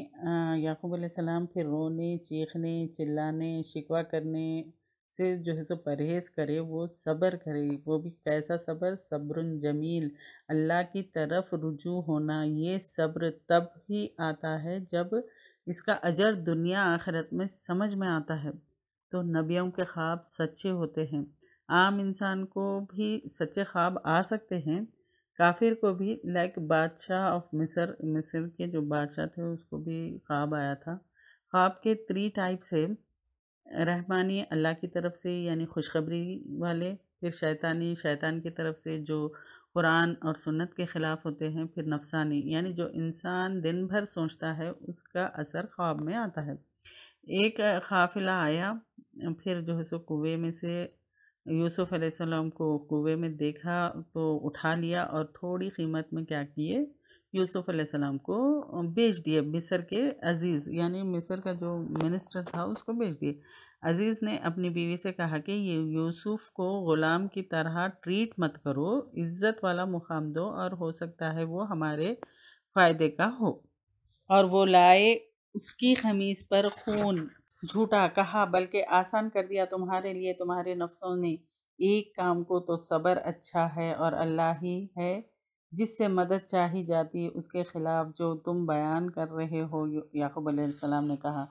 Speaker 2: یعقوب علیہ السلام پھر رونے، چیخنے، چلانے، شکوہ کرنے سے جو ہے سو پرہیز کرے، وہ صبر کرے، وہ بھی کیسا صبر، صبر جمیل، اللہ کی طرف رجوع ہونا، یہ صبر تب ہی آتا ہے جب اس کا اجر دنیا آخرت میں سمجھ میں آتا ہے۔ تو نبیوں کے خواب سچے ہوتے ہیں، عام انسان کو بھی سچے خواب آ سکتے ہیں، کافر کو بھی، لائک بادشاہ آف مصر کے جو بادشاہ تھے اس کو بھی خواب آیا تھا۔ خواب کے 3 ٹائپس ہے، رحمانی اللہ کی طرف سے یعنی خوشخبری والے، پھر شیطانی شیطان کی طرف سے جو قرآن اور سنت کے خلاف ہوتے ہیں، پھر نفسانی یعنی جو انسان دن بھر سوچتا ہے اس کا اثر خواب میں آتا ہے۔ ایک قافلہ آیا، پھر جو ہے سو کنویں میں سے یوسف علیہ السلام کو کنویں میں دیکھا تو اٹھا لیا اور تھوڑی قیمت میں کیا کیے، یوسف علیہ السلام کو بیچ دیے، مصر کے عزیز یعنی مصر کا جو منسٹر تھا اس کو بیچ دیے۔ عزیز نے اپنی بیوی سے کہا کہ یہ یوسف کو غلام کی طرح ٹریٹ مت کرو، عزت والا مقام دو، اور ہو سکتا ہے وہ ہمارے فائدے کا ہو۔ اور وہ لائے، اس کی قمیص پر خون، جھوٹا کہا بلکہ آسان کر دیا تمہارے لیے تمہارے نفسوں نے ایک کام کو، تو صبر اچھا ہے، اور اللہ ہی ہے جس سے مدد چاہی جاتی اس کے خلاف جو تم بیان کر رہے ہو، یعقوب علیہ السلام نے کہا۔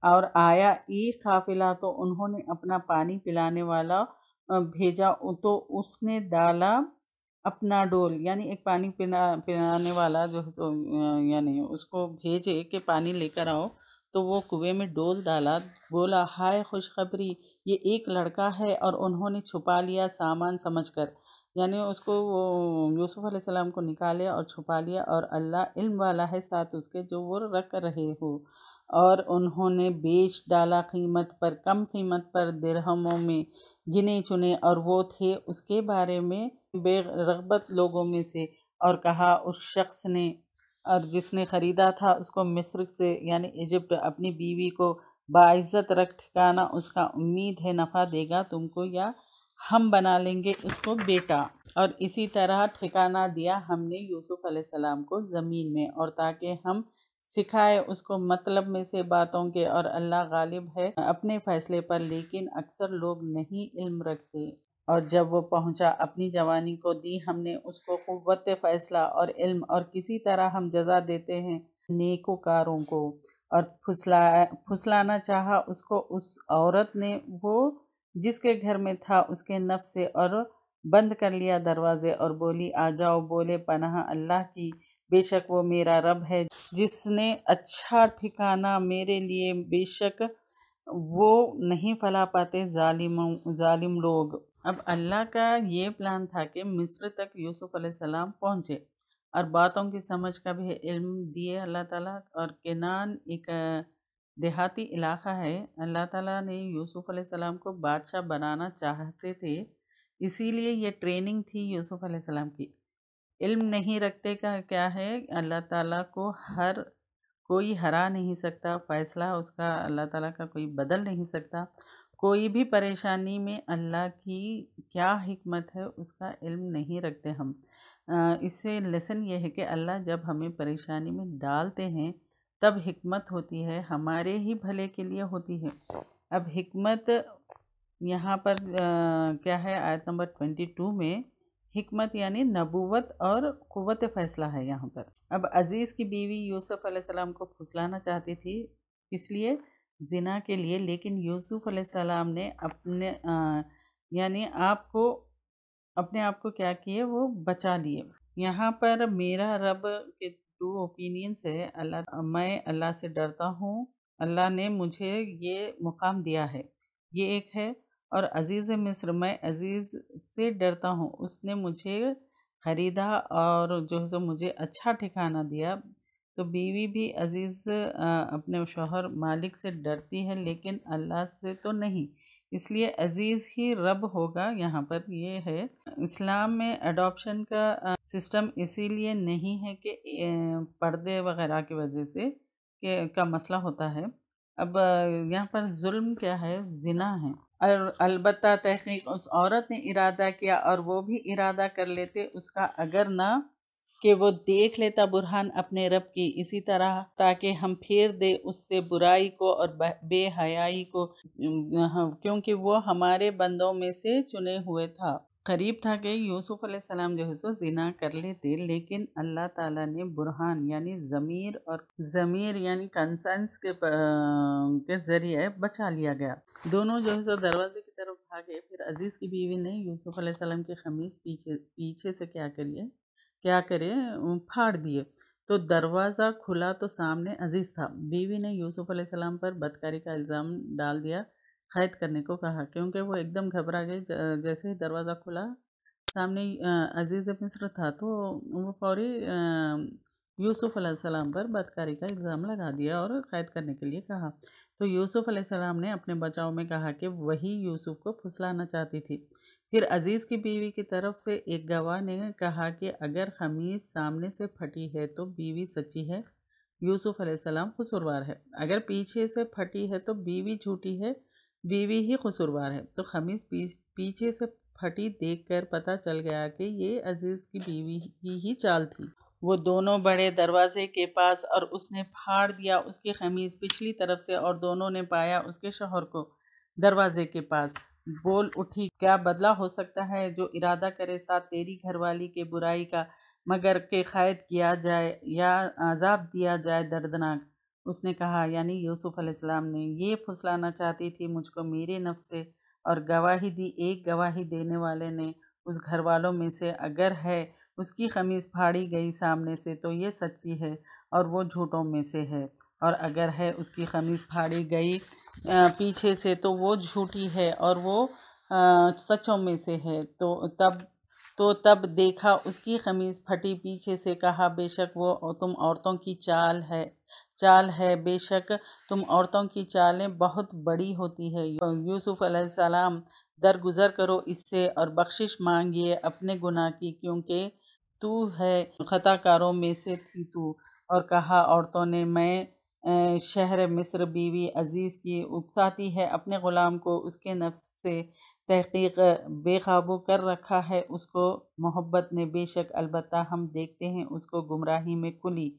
Speaker 2: اور آیا ایک قافلہ تو انہوں نے اپنا پانی پلانے والا بھیجا، تو اس نے ڈالا اپنا ڈول، یعنی ایک پانی پلانے والا جو یعنی اس کو بھیجے کہ پانی لے کر آؤ، تو وہ کنویں میں ڈول ڈالا، بولا ہائے خوشخبری، یہ ایک لڑکا ہے، اور انہوں نے چھپا لیا سامان سمجھ کر، یعنی اس کو وہ یوسف علیہ السلام کو نکالے اور چھپا لیا، اور اللہ علم والا ہے ساتھ اس کے جو وہ رکھ رہے ہو، اور انہوں نے بیچ ڈالا قیمت پر، کم قیمت پر، درہموں میں گنے چنے، اور وہ تھے اس کے بارے میں بے رغبت لوگوں میں سے، اور کہا اس شخص نے، اور جس نے خریدا تھا اس کو مصر سے یعنی ایجپٹ، اپنی بیوی کو باعزت رکھ ٹھکانہ اس کا، امید ہے نفع دے گا تم کو، یا ہم بنا لیں گے اس کو بیٹا۔ اور اسی طرح ٹھکانہ دیا ہم نے یوسف علیہ السلام کو زمین میں، اور تاکہ ہم سکھائے اس کو مطلب میں سے باتوں کے، اور اللہ غالب ہے اپنے فیصلے پر، لیکن اکثر لوگ نہیں علم رکھتے۔ اور جب وہ پہنچا اپنی جوانی کو، دی ہم نے اس کو قوت فیصلہ اور علم، اور کسی طرح ہم جزا دیتے ہیں نیکوکاروں کو۔ اور پھسلانا چاہا اس کو اس عورت نے، وہ جس کے گھر میں تھا، اس کے نفس سے، اور بند کر لیا دروازے اور بولی آ جاؤ، بولے پناہ اللہ کی، بے شک وہ میرا رب ہے جس نے اچھا ٹھکانہ میرے لیے، بے شک وہ نہیں فلا پاتے ظالم لوگ۔ اب اللہ کا یہ پلان تھا کہ مصر تک یوسف علیہ السلام پہنچے اور باتوں کی سمجھ کا بھی علم دیے اللہ تعالیٰ۔ اور کنان ایک دیہاتی علاقہ ہے، اللہ تعالیٰ نے یوسف علیہ السلام کو بادشاہ بنانا چاہتے تھے، اسی لیے یہ ٹریننگ تھی یوسف علیہ السلام کی۔ علم نہیں رکھتے کا کیا ہے، اللہ تعالیٰ کو کوئی ہرا نہیں سکتا، فیصلہ اس کا اللہ تعالیٰ کا کوئی بدل نہیں سکتا۔ کوئی بھی پریشانی میں اللہ کی کیا حکمت ہے اس کا علم نہیں رکھتے ہم۔ اس سے لیسن یہ ہے کہ اللہ جب ہمیں پریشانی میں ڈالتے ہیں تب حکمت ہوتی ہے، ہمارے ہی بھلے کے لیے ہوتی ہے۔ اب حکمت یہاں پر کیا ہے، آیت نمبر 22 میں حکمت یعنی نبوت اور قوت فیصلہ ہے یہاں پر۔ اب عزیز کی بیوی یوسف علیہ السلام کو پھسلانا چاہتی تھی، اس لیے زنا کے لیے، لیکن یوسف علیہ السلام نے یعنی اپنے آپ کو کیا کیے، وہ بچا لیے۔ یہاں پر میرا رب کے 2 اوپینینس ہے، میں اللہ سے ڈرتا ہوں، اللہ نے مجھے یہ مقام دیا ہے، یہ ایک ہے، اور عزیز مصر، میں عزیز سے ڈرتا ہوں، اس نے مجھے خریدا اور جو ہے مجھے اچھا ٹھکانہ دیا۔ تو بیوی بھی عزیز اپنے شوہر مالک سے ڈرتی ہے، لیکن اللہ سے تو نہیں، اس لیے عزیز ہی رب ہوگا۔ یہاں پر یہ ہے، اسلام میں اڈاپشن کا سسٹم اسی لیے نہیں ہے کہ پردے وغیرہ کی وجہ سے کا مسئلہ ہوتا ہے۔ اب یہاں پر ظلم کیا ہے، زنا ہے، اور البتہ تحقیق اس عورت نے ارادہ کیا، اور وہ بھی ارادہ کر لیتے اس کا، اگر نہ کہ وہ دیکھ لیتا برہان اپنے رب کی، اسی طرح تاکہ ہم پھیر دے اس سے برائی کو اور بے حیائی کو، کیونکہ وہ ہمارے بندوں میں سے چنے ہوئے تھا۔ قریب تھا کہ یوسف علیہ السلام جو ہے سو زنا کر لیتے، لیکن اللہ تعالیٰ نے برہان یعنی ضمیر یعنی کنسنس کے ذریعے بچا لیا گیا۔ دونوں جو ہے سو دروازے کی طرف بھاگے، پھر عزیز کی بیوی نے یوسف علیہ السلام کی قمیص پیچھے سے کیا کرے پھاڑ دیے، تو دروازہ کھلا تو سامنے عزیز تھا۔ بیوی نے یوسف علیہ السلام پر بدکاری کا الزام ڈال دیا، قید کرنے کو کہا، کیونکہ وہ ایک دم گھبرا گئی۔ جیسے ہی دروازہ کھلا سامنے عزیز مصر تھا، تو وہ فوری یوسف علیہ السلام پر بدکاری کا الزام لگا دیا اور قید کرنے کے لیے کہا۔ تو یوسف علیہ السلام نے اپنے بچاؤ میں کہا کہ وہی یوسف کو پھسلانا چاہتی تھی۔ پھر عزیز کی بیوی کی طرف سے ایک گواہ نے کہا کہ اگر قمیص سامنے سے پھٹی ہے تو بیوی سچی ہے، یوسف علیہ السلام قصوروار ہے، اگر پیچھے سے پھٹی ہے تو بیوی جھوٹی ہے، بیوی ہی قصوروار ہے۔ تو قمیص پیچھے سے پھٹی دیکھ کر پتہ چل گیا کہ یہ عزیز کی بیوی کی ہی چال تھی۔ وہ دونوں بڑے دروازے کے پاس، اور اس نے پھاڑ دیا اس کی قمیص پچھلی طرف سے، اور دونوں نے پایا اس کے شوہر کو دروازے کے پاس۔ بول اٹھی، کیا بدلہ ہو سکتا ہے جو ارادہ کرے ساتھ تیری گھر والی کے برائی کا، مگر کہ قید کیا جائے یا عذاب دیا جائے دردناک۔ اس نے کہا، یعنی یوسف علیہ السلام نے، یہ پھسلانا چاہتی تھی مجھ کو میرے نفس سے، اور گواہی دی، ایک گواہی دینے والے نے اس گھر والوں میں سے اگر ہے اس کی قمیص پھاڑی گئی سامنے سے تو یہ سچی ہے اور وہ جھوٹوں میں سے ہے، اور اگر ہے اس کی قمیص پھاڑی گئی پیچھے سے تو وہ جھوٹی ہے اور وہ سچوں میں سے ہے۔ تو تب دیکھا اس کی قمیص پھٹی پیچھے سے، کہا بے شک وہ تم عورتوں کی چال ہے، بے شک تم عورتوں کی چالیں بہت بڑی ہوتی ہے۔ یوسف علیہ السلام، درگزر کرو اس سے اور بخشش مانگیے اپنے گناہ کی، کیونکہ تو ہے خطا کاروں میں سے تھی تو۔ اور کہا عورتوں نے، میں شہر مصر بیوی عزیز کی اکساتی ہے اپنے غلام کو، اس کے نفس سے تحقیق بے قابو کر رکھا ہے اس کو محبت نے، بے شک البتہ ہم دیکھتے ہیں اس کو گمراہی میں کلی۔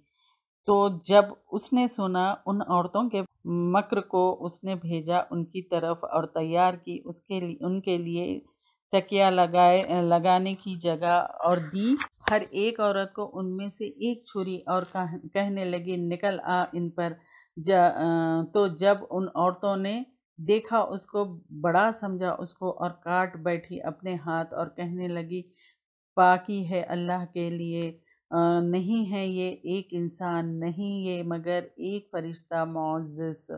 Speaker 2: تو جب اس نے سنا ان عورتوں کے مکر کو، اس نے بھیجا ان کی طرف اور تیار کی ان کے لیے تکیہ لگانے کی جگہ، اور دی ہر ایک عورت کو ان میں سے ایک چھری، اور کہنے لگی نکل آ ان پر تو جب ان عورتوں نے دیکھا اس کو، بڑا سمجھا اس کو اور کاٹ بیٹھی اپنے ہاتھ اور کہنے لگی پاکی ہے اللہ کے لیے، نہیں ہے یہ ایک انسان، نہیں یہ مگر ایک فرشتہ معزز۔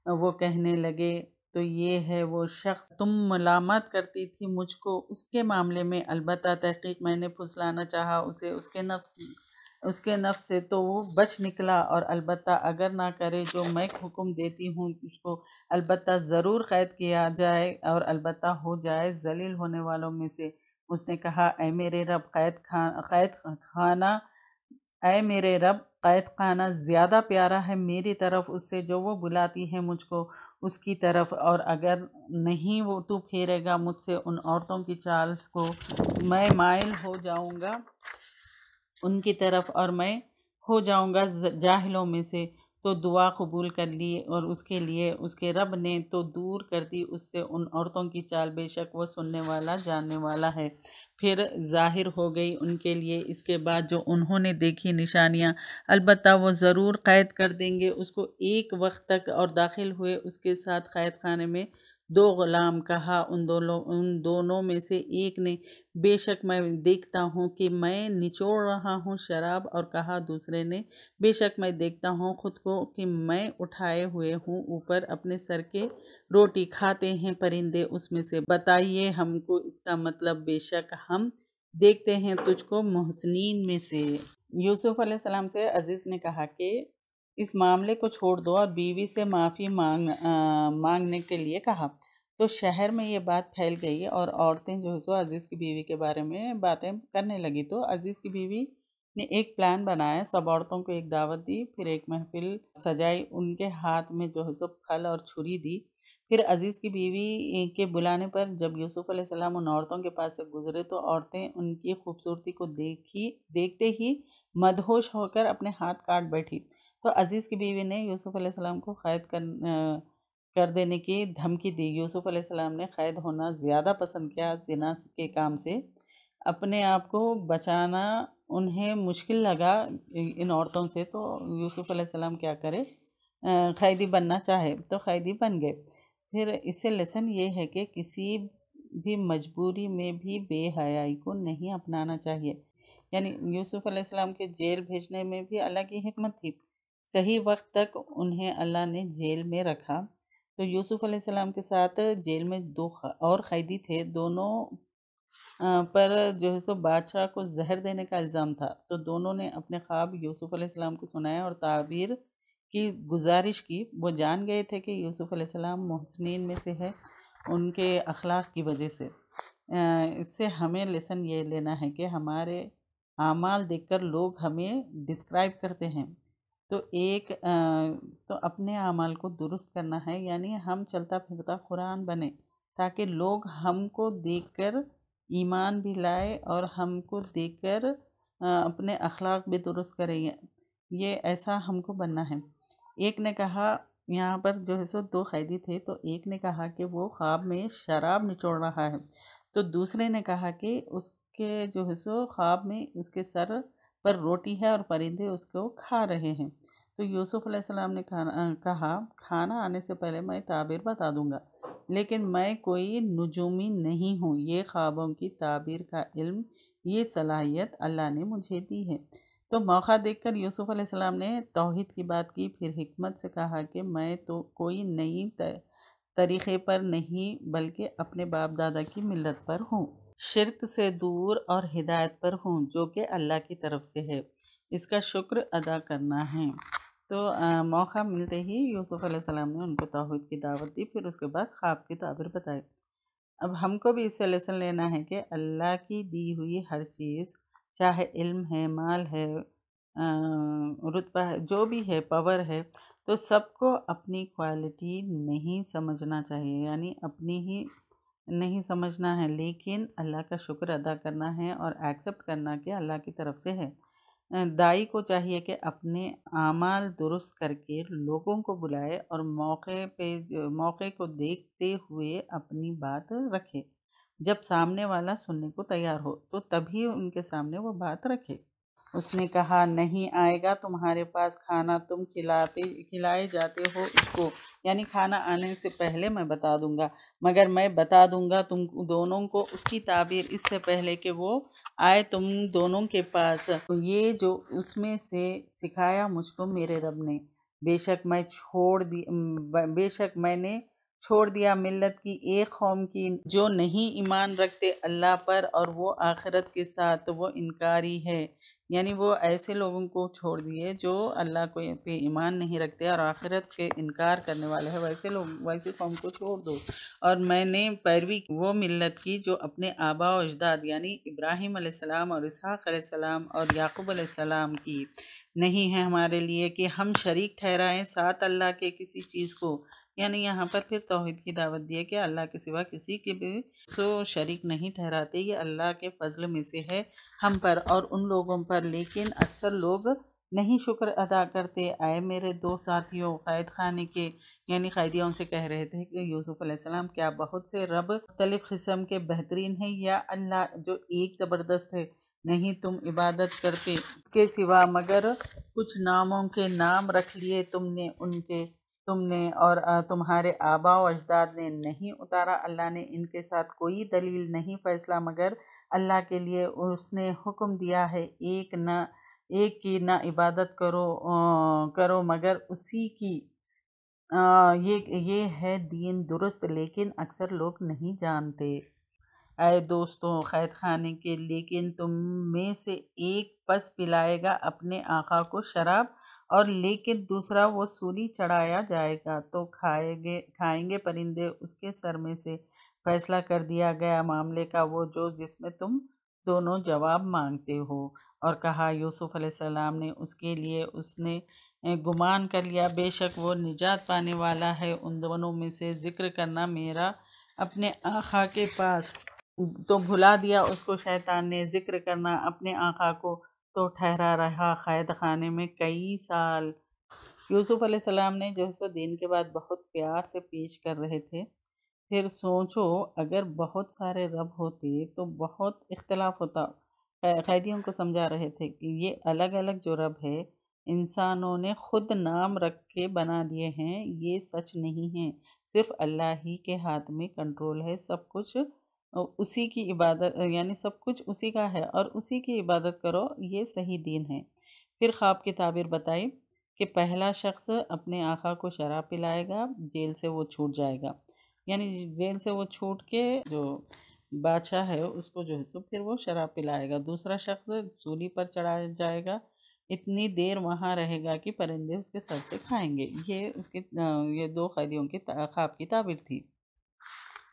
Speaker 2: وہ کہنے لگے تو یہ ہے وہ شخص تم ملامت کرتی تھی مجھ کو اس کے معاملے میں، البتہ تحقیق میں نے پھسلانا چاہا اسے اس کے نفس سے تو وہ بچ نکلا، اور البتہ اگر نہ کرے جو میں حکم دیتی ہوں اس کو، البتہ ضرور قید کیا جائے اور البتہ ہو جائے ذلیل ہونے والوں میں سے۔ اس نے کہا اے میرے رب قید خانہ زیادہ پیارا ہے میری طرف اس سے جو وہ بلاتی ہے مجھ کو اس کی طرف، اور اگر نہیں وہ تو پھیرے گا مجھ سے ان عورتوں کی چال کو، میں مائل ہو جاؤں گا ان کی طرف اور میں ہو جاؤں گا جاہلوں میں سے۔ تو دعا قبول کر لی اور اس کے لیے اس کے رب نے تو دور کر دی اس سے ان عورتوں کی چال، بے شک وہ سننے والا جاننے والا ہے۔ پھر ظاہر ہو گئی ان کے لیے اس کے بعد جو انہوں نے دیکھی نشانیاں، البتہ وہ ضرور قید کر دیں گے اس کو ایک وقت تک۔ اور داخل ہوئے اس کے ساتھ قید خانے میں 2 غلام، کہا ان دونوں میں سے ایک نے بے شک میں دیکھتا ہوں کہ میں نچوڑ رہا ہوں شراب، اور کہا دوسرے نے بے شک میں دیکھتا ہوں خود کو کہ میں اٹھائے ہوئے ہوں اوپر اپنے سر کے، روٹی کھاتے ہیں پرندے اس میں سے، بتائیے ہم کو اس کا مطلب، بے شک ہم دیکھتے ہیں تجھ کو محسنین میں سے۔ یوسف علیہ السلام سے عزیز نے کہا کہ اس معاملے کو چھوڑ دو اور بیوی سے معافی مانگنے کے لیے کہا۔ تو شہر میں یہ بات پھیل گئی اور عورتیں جو ہے سو عزیز کی بیوی کے بارے میں باتیں کرنے لگی۔ تو عزیز کی بیوی نے ایک پلان بنایا، سب عورتوں کو ایک دعوت دی، پھر ایک محفل سجائی، ان کے ہاتھ میں جو ہے سو پھل اور چھری دی۔ پھر عزیز کی بیوی کے بلانے پر جب یوسف علیہ السلام ان عورتوں کے پاس سے گزرے تو عورتیں ان کی خوبصورتی کو دیکھتے ہی مدہوش ہو کر اپنے ہاتھ کاٹ بیٹھی۔ تو عزیز کی بیوی نے یوسف علیہ السلام کو قید کر دینے کی دھمکی دی۔ یوسف علیہ السلام نے قید ہونا زیادہ پسند کیا زنا کے کام سے، اپنے آپ کو بچانا انہیں مشکل لگا ان عورتوں سے، تو یوسف علیہ السلام کیا کرے، قیدی بننا چاہے تو قیدی بن گئے۔ پھر اس سے لیسن یہ ہے کہ کسی بھی مجبوری میں بھی بے حیائی کو نہیں اپنانا چاہیے، یعنی یوسف علیہ السلام کے جیل بھیجنے میں بھی اللہ کی حکمت تھی، صحیح وقت تک انہیں اللہ نے جیل میں رکھا۔ تو یوسف علیہ السلام کے ساتھ جیل میں 2 اور قیدی تھے، دونوں پر جو ہے سو بادشاہ کو زہر دینے کا الزام تھا، تو دونوں نے اپنے خواب یوسف علیہ السلام کو سنایا اور تعبیر کی گزارش کی۔ وہ جان گئے تھے کہ یوسف علیہ السلام محسنین میں سے ہے ان کے اخلاق کی وجہ سے۔ اس سے ہمیں لیسن یہ لینا ہے کہ ہمارے اعمال دیکھ کر لوگ ہمیں ڈسکرائب کرتے ہیں، تو اپنے اعمال کو درست کرنا ہے، یعنی ہم چلتا پھرتا قرآن بنے تاکہ لوگ ہم کو دیکھ کر ایمان بھی لائے اور ہم کو دیکھ کر اپنے اخلاق بھی درست کریں، یہ ایسا ہم کو بننا ہے۔ ایک نے کہا، یہاں پر جو ہے سو 2 قیدی تھے، تو ایک نے کہا کہ وہ خواب میں شراب نچوڑ رہا ہے، تو دوسرے نے کہا کہ اس کے جو ہے سو خواب میں اس کے سر پر روٹی ہے اور پرندے اس کو کھا رہے ہیں۔ تو یوسف علیہ السلام نے کہا کھانا آنے سے پہلے میں تعبیر بتا دوں گا، لیکن میں کوئی نجومی نہیں ہوں، یہ خوابوں کی تعبیر کا علم، یہ صلاحیت اللہ نے مجھے دی ہے۔ تو موقع دیکھ کر یوسف علیہ السلام نے توحید کی بات کی، پھر حکمت سے کہا کہ میں تو کوئی نئی طریقے پر نہیں بلکہ اپنے باپ دادا کی ملت پر ہوں، شرک سے دور اور ہدایت پر ہوں جو کہ اللہ کی طرف سے ہے، اس کا شکر ادا کرنا ہے۔ تو موقع ملتے ہی یوسف علیہ السلام نے ان کو توحید کی دعوت دی، پھر اس کے بعد خواب کی تعبیر بتائی۔ اب ہم کو بھی اس سے لیسن لینا ہے کہ اللہ کی دی ہوئی ہر چیز، چاہے علم ہے، مال ہے، رتبہ ہے، جو بھی ہے، پاور ہے، تو سب کو اپنی کوالٹی نہیں سمجھنا چاہیے، یعنی اپنی ہی نہیں سمجھنا ہے، لیکن اللہ کا شکر ادا کرنا ہے اور ایکسیپٹ کرنا کہ اللہ کی طرف سے ہے۔ دائی کو چاہیے کہ اپنے اعمال درست کر کے لوگوں کو بلائے اور موقع کو دیکھتے ہوئے اپنی بات رکھے، جب سامنے والا سننے کو تیار ہو تو تبھی ان کے سامنے وہ بات رکھے۔ اس نے کہا نہیں آئے گا تمہارے پاس کھانا، تم کھلائے جاتے ہو اس کو، یعنی کھانا آنے سے پہلے میں بتا دوں گا، مگر میں بتا دوں گا تم دونوں کو اس کی تعبیر اس سے پہلے کہ وہ آئے تم دونوں کے پاس۔ تو یہ جو اس میں سے سکھایا مجھ کو میرے رب نے، بے شک میں نے چھوڑ دیا ملت کی ایک قوم کی جو نہیں ایمان رکھتے اللہ پر اور وہ آخرت کے ساتھ وہ انکاری ہے، یعنی وہ ایسے لوگوں کو چھوڑ دیے جو اللہ کو پہ ایمان نہیں رکھتے اور آخرت کے انکار کرنے والے ہیں، ویسے قوم کو چھوڑ دو۔ اور میں نے پیروی وہ ملت کی جو اپنے آبا و اجداد یعنی ابراہیم علیہ السلام اور اسحاق علیہ السلام اور یعقوب علیہ السلام کی، نہیں ہے ہمارے لیے کہ ہم شریک ٹھہرائیں ساتھ اللہ کے کسی چیز کو، یعنی یہاں پر پھر توحید کی دعوت دی ہے کہ اللہ کے سوا کسی کے بھی شریک نہیں ٹھہراتے، یہ اللہ کے فضل میں سے ہے ہم پر اور ان لوگوں پر، لیکن اکثر لوگ نہیں شکر ادا کرتے۔ آئے میرے دو ساتھیوں قید خانے کے، یعنی قیدیوں سے کہہ رہے تھے کہ یوسف علیہ السلام کیا بہت سے رب مختلف قسم کے بہترین ہیں یا اللہ جو ایک زبردست ہے، نہیں تم عبادت کرتے اس کے سوا مگر کچھ ناموں کے نام رکھ لیے تم نے اور تمہارے آبا و اجداد نے نہیں اتارا، اللہ نے ان کے ساتھ کوئی دلیل نہیں فیصلہ مگر اللہ کے لیے اس نے حکم دیا ہے ایک کی نہ عبادت کرو مگر اسی کی، یہ ہے دین درست لیکن اکثر لوگ نہیں جانتے۔ اے دوستوں قید خانے کے، لیکن تم میں سے ایک پس پلائے گا اپنے آقا کو شراب اور لیکن دوسرا وہ سولی چڑھایا جائے گا تو کھائیں گے پرندے اس کے سر میں سے، فیصلہ کر دیا گیا معاملے کا وہ جس میں تم دونوں جواب مانگتے ہو۔ اور کہا یوسف علیہ السلام نے اس کے لیے، اس نے گمان کر لیا بے شک وہ نجات پانے والا ہے ان دونوں میں سے، ذکر کرنا میرا اپنے آقا کے پاس، تو بھلا دیا اس کو شیطان نے، ذکر کرنا اپنے آقا کو تو ٹھہرا رہا قید خانے میں کئی سال۔ یوسف علیہ السلام نے جو سو دین کے بعد بہت پیار سے پیش کر رہے تھے، پھر سوچو اگر بہت سارے رب ہوتے تو بہت اختلاف ہوتا۔ قیدیوں کو سمجھا رہے تھے کہ یہ الگ الگ جو رب ہے انسانوں نے خود نام رکھ کے بنا لیے ہیں، یہ سچ نہیں ہے، صرف اللہ ہی کے ہاتھ میں کنٹرول ہے، سب کچھ اسی کی عبادت، یعنی سب کچھ اسی کا ہے اور اسی کی عبادت کرو، یہ صحیح دین ہے۔ پھر خواب کی تعبیر بتائی کہ پہلا شخص اپنے آقا کو شراب پلائے گا، جیل سے وہ چھوٹ جائے گا، یعنی جیل سے وہ چھوٹ کے جو بادشاہ ہے اس کو جو ہے سو پھر وہ شراب پلائے گا، دوسرا شخص سولی پر چڑھایا جائے گا، اتنی دیر وہاں رہے گا کہ پرندے اس کے سر سے کھائیں گے۔ یہ دو قیدیوں کی خواب کی تعبیر تھی۔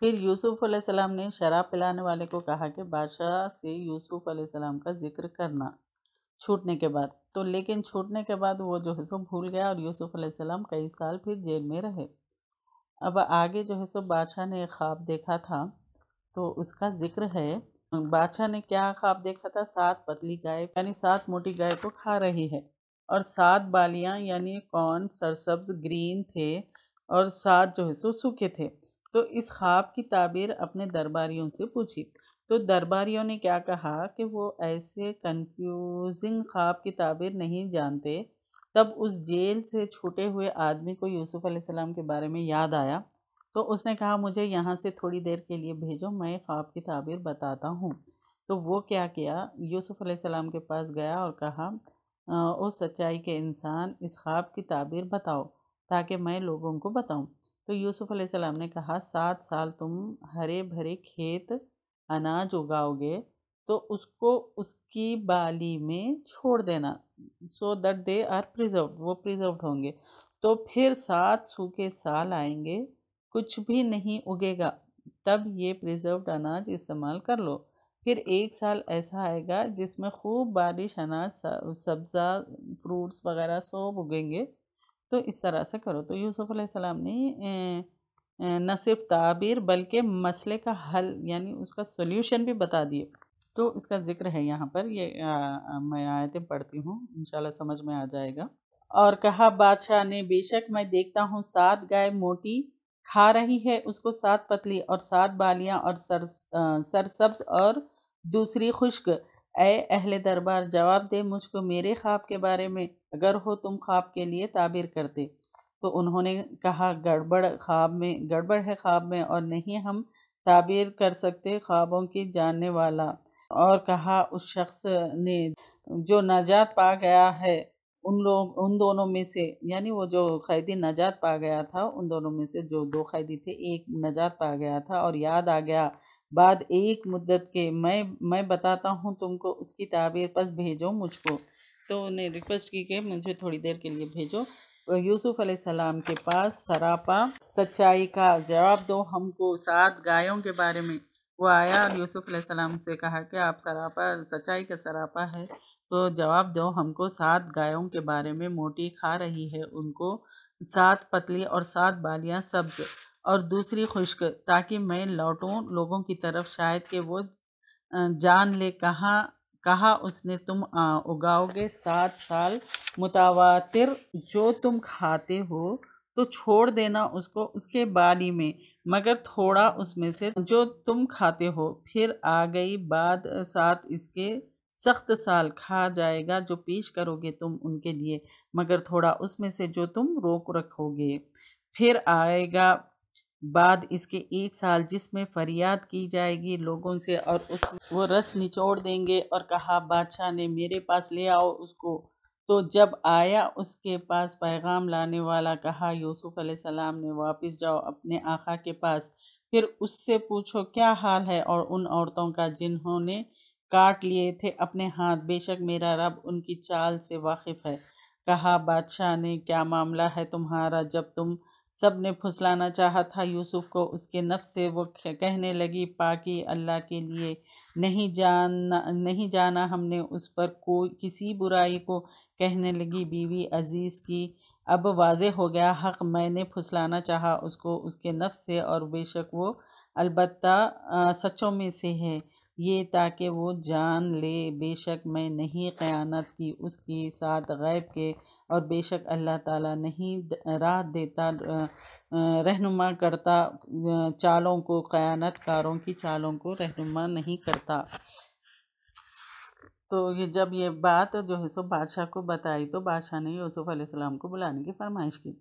Speaker 2: پھر یوسف علیہ السلام نے شراب پلانے والے کو کہا کہ بادشاہ سے یوسف علیہ السلام کا ذکر کرنا چھوٹنے کے بعد، تو لیکن چھوٹنے کے بعد وہ جو ہے سو بھول گیا اور یوسف علیہ السلام کئی سال پھر جیل میں رہے۔ اب آگے جو ہے سو بادشاہ نے ایک خواب دیکھا تھا تو اس کا ذکر ہے۔ بادشاہ نے کیا خواب دیکھا تھا؟ 7 پتلی گائے یعنی 7 موٹی گائے کو کھا رہی ہے اور 7 بالیاں یعنی کون سرسبز گرین تھے اور 7 جو ہے سو سوکھے تھے۔ تو اس خواب کی تعبیر اپنے درباریوں سے پوچھی تو درباریوں نے کیا کہا کہ وہ ایسے کنفیوزنگ خواب کی تعبیر نہیں جانتے۔ تب اس جیل سے چھوٹے ہوئے آدمی کو یوسف علیہ السلام کے بارے میں یاد آیا تو اس نے کہا مجھے یہاں سے تھوڑی دیر کے لیے بھیجو، میں خواب کی تعبیر بتاتا ہوں۔ تو وہ کیا کیا، یوسف علیہ السلام کے پاس گیا اور کہا او سچائی کے انسان، اس خواب کی تعبیر بتاؤ تاکہ میں لوگوں کو بتاؤں۔ تو یوسف علیہ السلام نے کہا 7 سال تم ہرے بھرے کھیت اناج اگاؤ گے تو اس کو اس کی بالی میں چھوڑ دینا، سو دیٹ دے آر پریزروڈ، وہ پریزروڈ ہوں گے۔ تو پھر 7 سوکھے سال آئیں گے، کچھ بھی نہیں اگے گا، تب یہ پریزروڈ اناج استعمال کر لو۔ پھر 1 سال ایسا آئے گا جس میں خوب بارش، اناج، سبزہ، فروٹس وغیرہ سب اگیں گے، تو اس طرح سے کرو۔ تو یوسف علیہ السلام نے نہ صرف تعبیر بلکہ مسئلے کا حل یعنی اس کا سولوشن بھی بتا دیے۔ تو اس کا ذکر ہے یہاں پر، یہ میں آیتیں پڑھتی ہوں، انشاءاللہ سمجھ میں آ جائے گا۔ اور کہا بادشاہ نے بے شک میں دیکھتا ہوں 7 گائے موٹی کھا رہی ہے اس کو 7 پتلی اور 7 بالیاں اور سرسبز اور دوسری خشک، اے اہل دربار جواب دے مجھ کو میرے خواب کے بارے میں، اگر ہو تم خواب کے لیے تعبیر کرتے۔ تو انہوں نے کہا گڑبڑ ہے خواب میں، اور نہیں ہم تعبیر کر سکتے خوابوں کی جاننے والا۔ اور کہا اس شخص نے جو نجات پا گیا ہے ان دونوں میں سے، یعنی وہ جو قیدی نجات پا گیا تھا ان دونوں میں سے جو دو قیدی تھے، ایک نجات پا گیا تھا اور یاد آ گیا بعد ایک مدت کے، میں بتاتا ہوں تم کو اس کی تعبیر، پس بھیجو مجھ کو۔ تو انہیں ریکویسٹ کی کہ مجھے تھوڑی دیر کے لیے بھیجو۔ یوسف علیہ السلام کے پاس سراپا سچائی کا جواب دو ہم کو 7 گایوں کے بارے میں۔ وہ آیا اور یوسف علیہ السلام سے کہا کہ آپ سچائی کا سراپا ہے تو جواب دو ہم کو 7 گایوں کے بارے میں، موٹی کھا رہی ہے ان کو، 7 پتلی اور 7 بالیاں سبز اور دوسری خشک، تاکہ میں لوٹوں لوگوں کی طرف، شاید کہ وہ جان لے۔ کہا اس نے تم اگاؤ گے 7 سال متواتر جو تم کھاتے ہو تو چھوڑ دینا اس کو اس کے بالی میں، مگر تھوڑا اس میں سے جو تم کھاتے ہو، پھر آ گئی بعد 7 اس کے سخت سال، کھا جائے گا جو پیش کرو گے تم ان کے لیے، مگر تھوڑا اس میں سے جو تم روک رکھو گے۔ پھر آئے گا بعد اس کے 1 سال جس میں فریاد کی جائے گی لوگوں سے، اور وہ رس نچوڑ دیں گے۔ اور کہا بادشاہ نے میرے پاس لے آؤ اس کو۔ تو جب آیا اس کے پاس پیغام لانے والا، کہا یوسف علیہ السلام نے واپس جاؤ اپنے آقا کے پاس، پھر اس سے پوچھو کیا حال ہے اور ان عورتوں کا جنہوں نے کاٹ لیے تھے اپنے ہاتھ، بے شک میرا رب ان کی چال سے واقف ہے۔ کہا بادشاہ نے کیا معاملہ ہے تمہارا؟ جب تم سب نے پھسلانا چاہا تھا یوسف کو اس کے نفس سے، وہ کہنے لگی پاکی اللہ کے لیے، نہیں جانا ہم نے اس پر کوئی کسی برائی کو، کہنے لگی بیوی عزیز کی۔ اب واضح ہو گیا حق، میں نے پھسلانا چاہا اس کو اس کے نفس سے، اور بے شک وہ البتہ سچوں میں سے ہے، یہ تاکہ وہ جان لے بے شک میں نہیں خیانت کی اس کی ساتھ غیب کے، اور بے شک اللہ تعالیٰ نہیں راہ دیتا رہنما کرتا چالوں کو، خیانت کاروں کی چالوں کو رہنما نہیں کرتا۔ تو جب یہ بات جو ہے سو بادشاہ کو بتائی تو بادشاہ نے یوسف علیہ السلام کو بلانے کی فرمائش کی،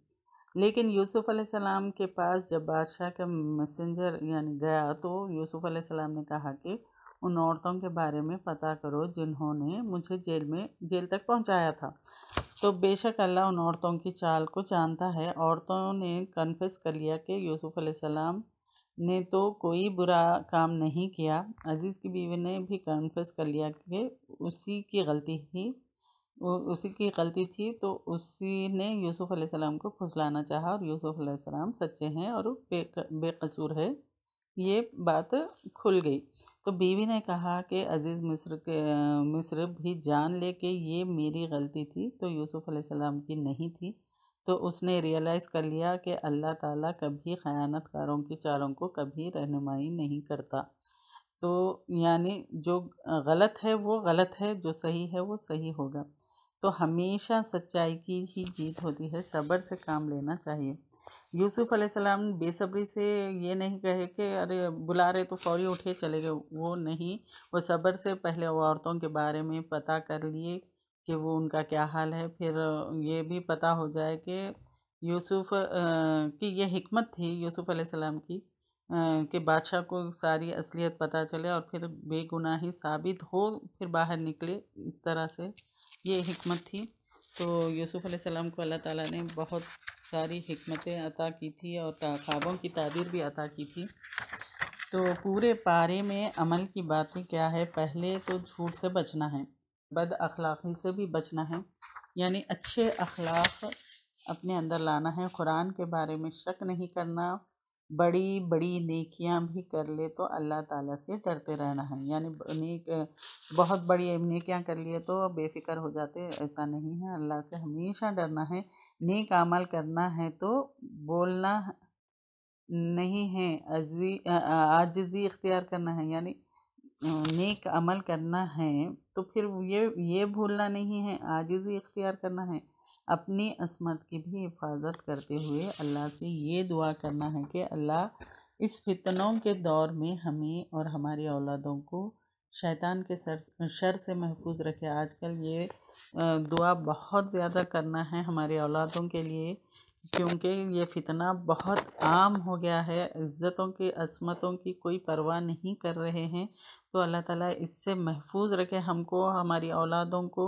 Speaker 2: لیکن یوسف علیہ السلام کے پاس جب بادشاہ کا میسنجر یعنی گیا تو یوسف علیہ السلام نے کہا کہ ان عورتوں کے بارے میں پتہ کرو جنہوں نے مجھے جیل تک پہنچایا تھا، تو بے شک اللہ ان عورتوں کی چال کو جانتا ہے۔ عورتوں نے کنفیس کر لیا کہ یوسف علیہ السلام نے تو کوئی برا کام نہیں کیا۔ عزیز کی بیوی نے بھی کنفیس کر لیا کہ اسی کی غلطی تھی، تو اسی نے یوسف علیہ السلام کو پھسلانا چاہا، اور یوسف علیہ السلام سچے ہیں اور بے قصور ہے، یہ بات کھل گئی۔ تو بیوی نے کہا کہ عزیز مصر بھی جان لے کہ یہ میری غلطی تھی، تو یوسف علیہ السلام کی نہیں تھی۔ تو اس نے ریئلائز کر لیا کہ اللہ تعالیٰ کبھی خیانت کاروں کی چالوں کو کبھی رہنمائی نہیں کرتا۔ تو یعنی جو غلط ہے وہ غلط ہے، جو صحیح ہے وہ صحیح ہوگا۔ تو ہمیشہ سچائی کی ہی جیت ہوتی ہے، صبر سے کام لینا چاہیے۔ یوسف علیہ السلام بے صبری سے یہ نہیں کہے کہ ارے بلا رہے تو فوری اٹھے چلے گئے، وہ نہیں، وہ صبر سے پہلے وہ عورتوں کے بارے میں پتہ کر لیے کہ وہ ان کا کیا حال ہے، پھر یہ بھی پتہ ہو جائے کہ یوسف کی یہ حکمت تھی یوسف علیہ السلام کی کہ بادشاہ کو ساری اصلیت پتہ چلے اور پھر بے گناہی ثابت ہو، پھر باہر نکلے، اس طرح سے یہ حکمت تھی۔ تو یوسف علیہ السلام کو اللہ تعالیٰ نے بہت ساری حکمتیں عطا کی تھی اور خوابوں کی تعبیر بھی عطا کی تھی۔ تو پورے پارے میں عمل کی باتیں کیا ہے؟ پہلے تو جھوٹ سے بچنا ہے، بد اخلاقی سے بھی بچنا ہے، یعنی اچھے اخلاق اپنے اندر لانا ہے، قرآن کے بارے میں شک نہیں کرنا، بڑی بڑی نیکیاں بھی کر لے تو اللہ تعالیٰ سے ڈرتے رہنا ہے، یعنی بہت بڑی نیکیاں کر لیے تو بے فکر ہو جاتے، ایسا نہیں ہے، اللہ سے ہمیشہ ڈرنا ہے۔ نیک عمل کرنا ہے تو بولنا نہیں ہے، عاجزی اختیار کرنا ہے، یعنی نیک عمل کرنا ہے تو پھر یہ بھولنا نہیں ہے، عاجزی اختیار کرنا ہے، اپنی عصمت کی بھی حفاظت کرتے ہوئے اللہ سے یہ دعا کرنا ہے کہ اللہ اس فتنوں کے دور میں ہمیں اور ہماری اولادوں کو شیطان کے شر سے محفوظ رکھے۔ آج کل یہ دعا بہت زیادہ کرنا ہے ہماری اولادوں کے لیے، کیونکہ یہ فتنہ بہت عام ہو گیا ہے، عزتوں کی عصمتوں کی کوئی پرواہ نہیں کر رہے ہیں۔ تو اللہ تعالیٰ اس سے محفوظ رکھے ہم کو، ہماری اولادوں کو،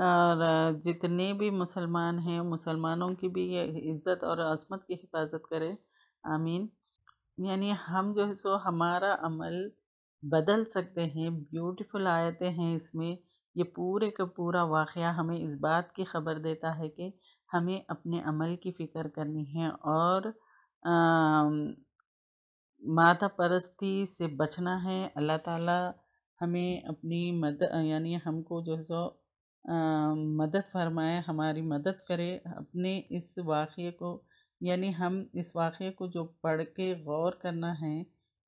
Speaker 2: اور جتنے بھی مسلمان ہیں مسلمانوں کی بھی یہ عزت اور عصمت کی حفاظت کرے، آمین۔ یعنی ہم جو ہے سو ہمارا عمل بدل سکتے ہیں، بیوٹیفل آیتیں ہیں اس میں۔ یہ پورے کا پورا واقعہ ہمیں اس بات کی خبر دیتا ہے کہ ہمیں اپنے عمل کی فکر کرنی ہے اور مادہ پرستی سے بچنا ہے۔ اللہ تعالیٰ ہمیں اپنی یعنی ہم کو جو ہے سو مدد فرمائے، ہماری مدد کرے اپنے اس واقعے کو، یعنی ہم اس واقعے کو جو پڑھ کے غور کرنا ہے۔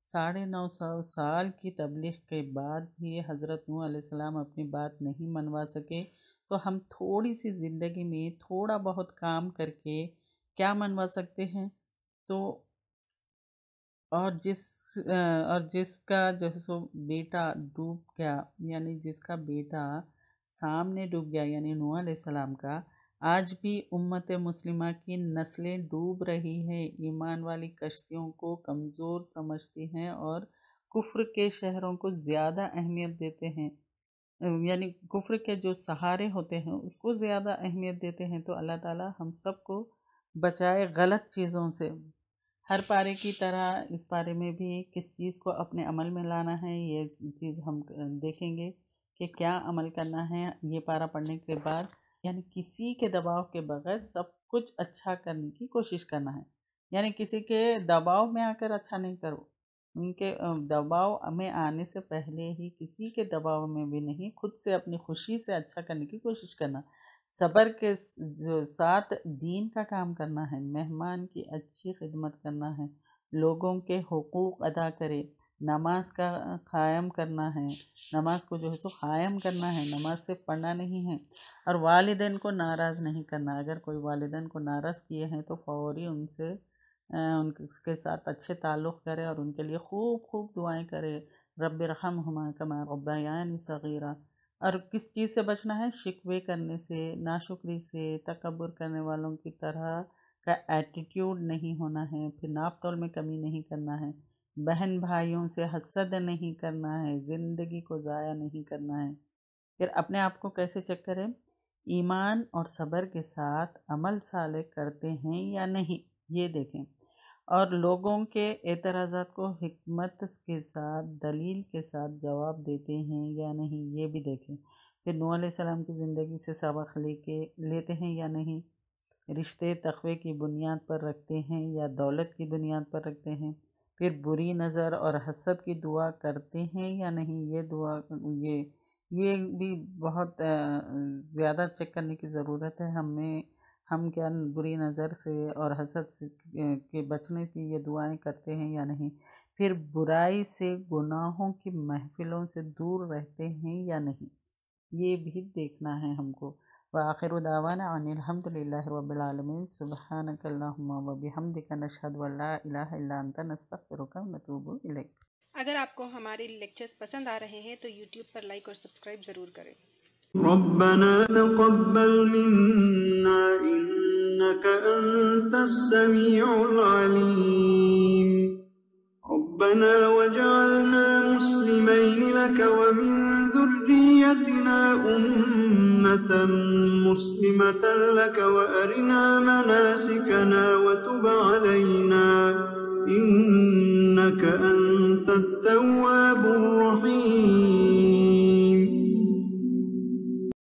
Speaker 2: 950 سال کی تبلیغ کے بعد بھی حضرت نوح علیہ السلام اپنی بات نہیں منوا سکے، تو ہم تھوڑی سی زندگی میں تھوڑا بہت کام کر کے کیا منوا سکتے ہیں؟ تو اور جس کا جو ہے سو بیٹا ڈوب گیا، یعنی جس کا بیٹا سامنے ڈوب گیا، یعنی نوح علیہ السلام کا، آج بھی امت مسلمہ کی نسلیں ڈوب رہی ہیں، ایمان والی کشتیوں کو کمزور سمجھتی ہیں اور کفر کے شہروں کو زیادہ اہمیت دیتے ہیں، یعنی کفر کے جو سہارے ہوتے ہیں اس کو زیادہ اہمیت دیتے ہیں۔ تو اللہ تعالیٰ ہم سب کو بچائے غلط چیزوں سے۔ ہر پارے کی طرح اس پارے میں بھی کس چیز کو اپنے عمل میں لانا ہے، یہ چیز ہم دیکھیں گے کہ کیا عمل کرنا ہے یہ پارہ پڑھنے کے بعد۔ یعنی کسی کے دباؤ کے بغیر سب کچھ اچھا کرنے کی کوشش کرنا ہے، یعنی کسی کے دباؤ میں آ کر اچھا نہیں کرو، ان کے دباؤ میں آنے سے پہلے ہی کسی کے دباؤ میں بھی نہیں، خود سے اپنی خوشی سے اچھا کرنے کی کوشش کرنا، صبر کے ساتھ دین کا کام کرنا ہے، مہمان کی اچھی خدمت کرنا ہے، لوگوں کے حقوق ادا کرے، نماز کا قائم کرنا ہے، نماز کو جو ہے سو قائم کرنا ہے، نماز سے پڑھنا نہیں ہے، اور والدین کو ناراض نہیں کرنا۔ اگر کوئی والدین کو ناراض کیے ہیں تو فوری ان کے ساتھ اچھے تعلق کرے اور ان کے لیے خوب خوب دعائیں کرے، رب ارحمہما کما ربیانی صغیرا۔ اور کس چیز سے بچنا ہے؟ شکوے کرنے سے، ناشکری سے، تکبر کرنے والوں کی طرح کا ایٹیٹیوڈ نہیں ہونا ہے، پھر ناپ تول میں کمی نہیں کرنا ہے، بہن بھائیوں سے حسد نہیں کرنا ہے، زندگی کو ضائع نہیں کرنا ہے۔ پھر اپنے آپ کو کیسے چیک کریں؟ ایمان اور صبر کے ساتھ عمل صالح کرتے ہیں یا نہیں، یہ دیکھیں، اور لوگوں کے اعتراضات کو حکمت کے ساتھ، دلیل کے ساتھ جواب دیتے ہیں یا نہیں، یہ بھی دیکھیں۔ پھر نوح علیہ السلام کی زندگی سے سبق لیتے ہیں یا نہیں، رشتے تقوی کی بنیاد پر رکھتے ہیں یا دولت کی بنیاد پر رکھتے ہیں، پھر بری نظر اور حسد کی دعا کرتے ہیں یا نہیں، یہ بھی بہت زیادہ چیک کرنے کی ضرورت ہے ہم کیا بری نظر سے اور حسد سے کے بچنے کی یہ دعائیں کرتے ہیں یا نہیں، پھر برائی سے، گناہوں کی محفلوں سے دور رہتے ہیں یا نہیں، یہ بھی دیکھنا ہے ہم کو۔ وآخر دعوانا ان الحمد للہ رب العالمین، سبحانک اللہم وبحمدک، نشہد ان لا الہ الا انت، نستغفرک ونتوب الیک۔
Speaker 3: اگر آپ کو ہمارے لیکچرز پسند آ رہے ہیں تو یوٹیوب پر لائک اور سبسکرائب ضرور کریں۔
Speaker 1: ربنا تقبل منا إنك أنت السميع العليم ربنا وجعلنا مسلمين لك ومن ذريتنا أمة مسلمة لك وأرنا مناسكنا وتب علينا إنك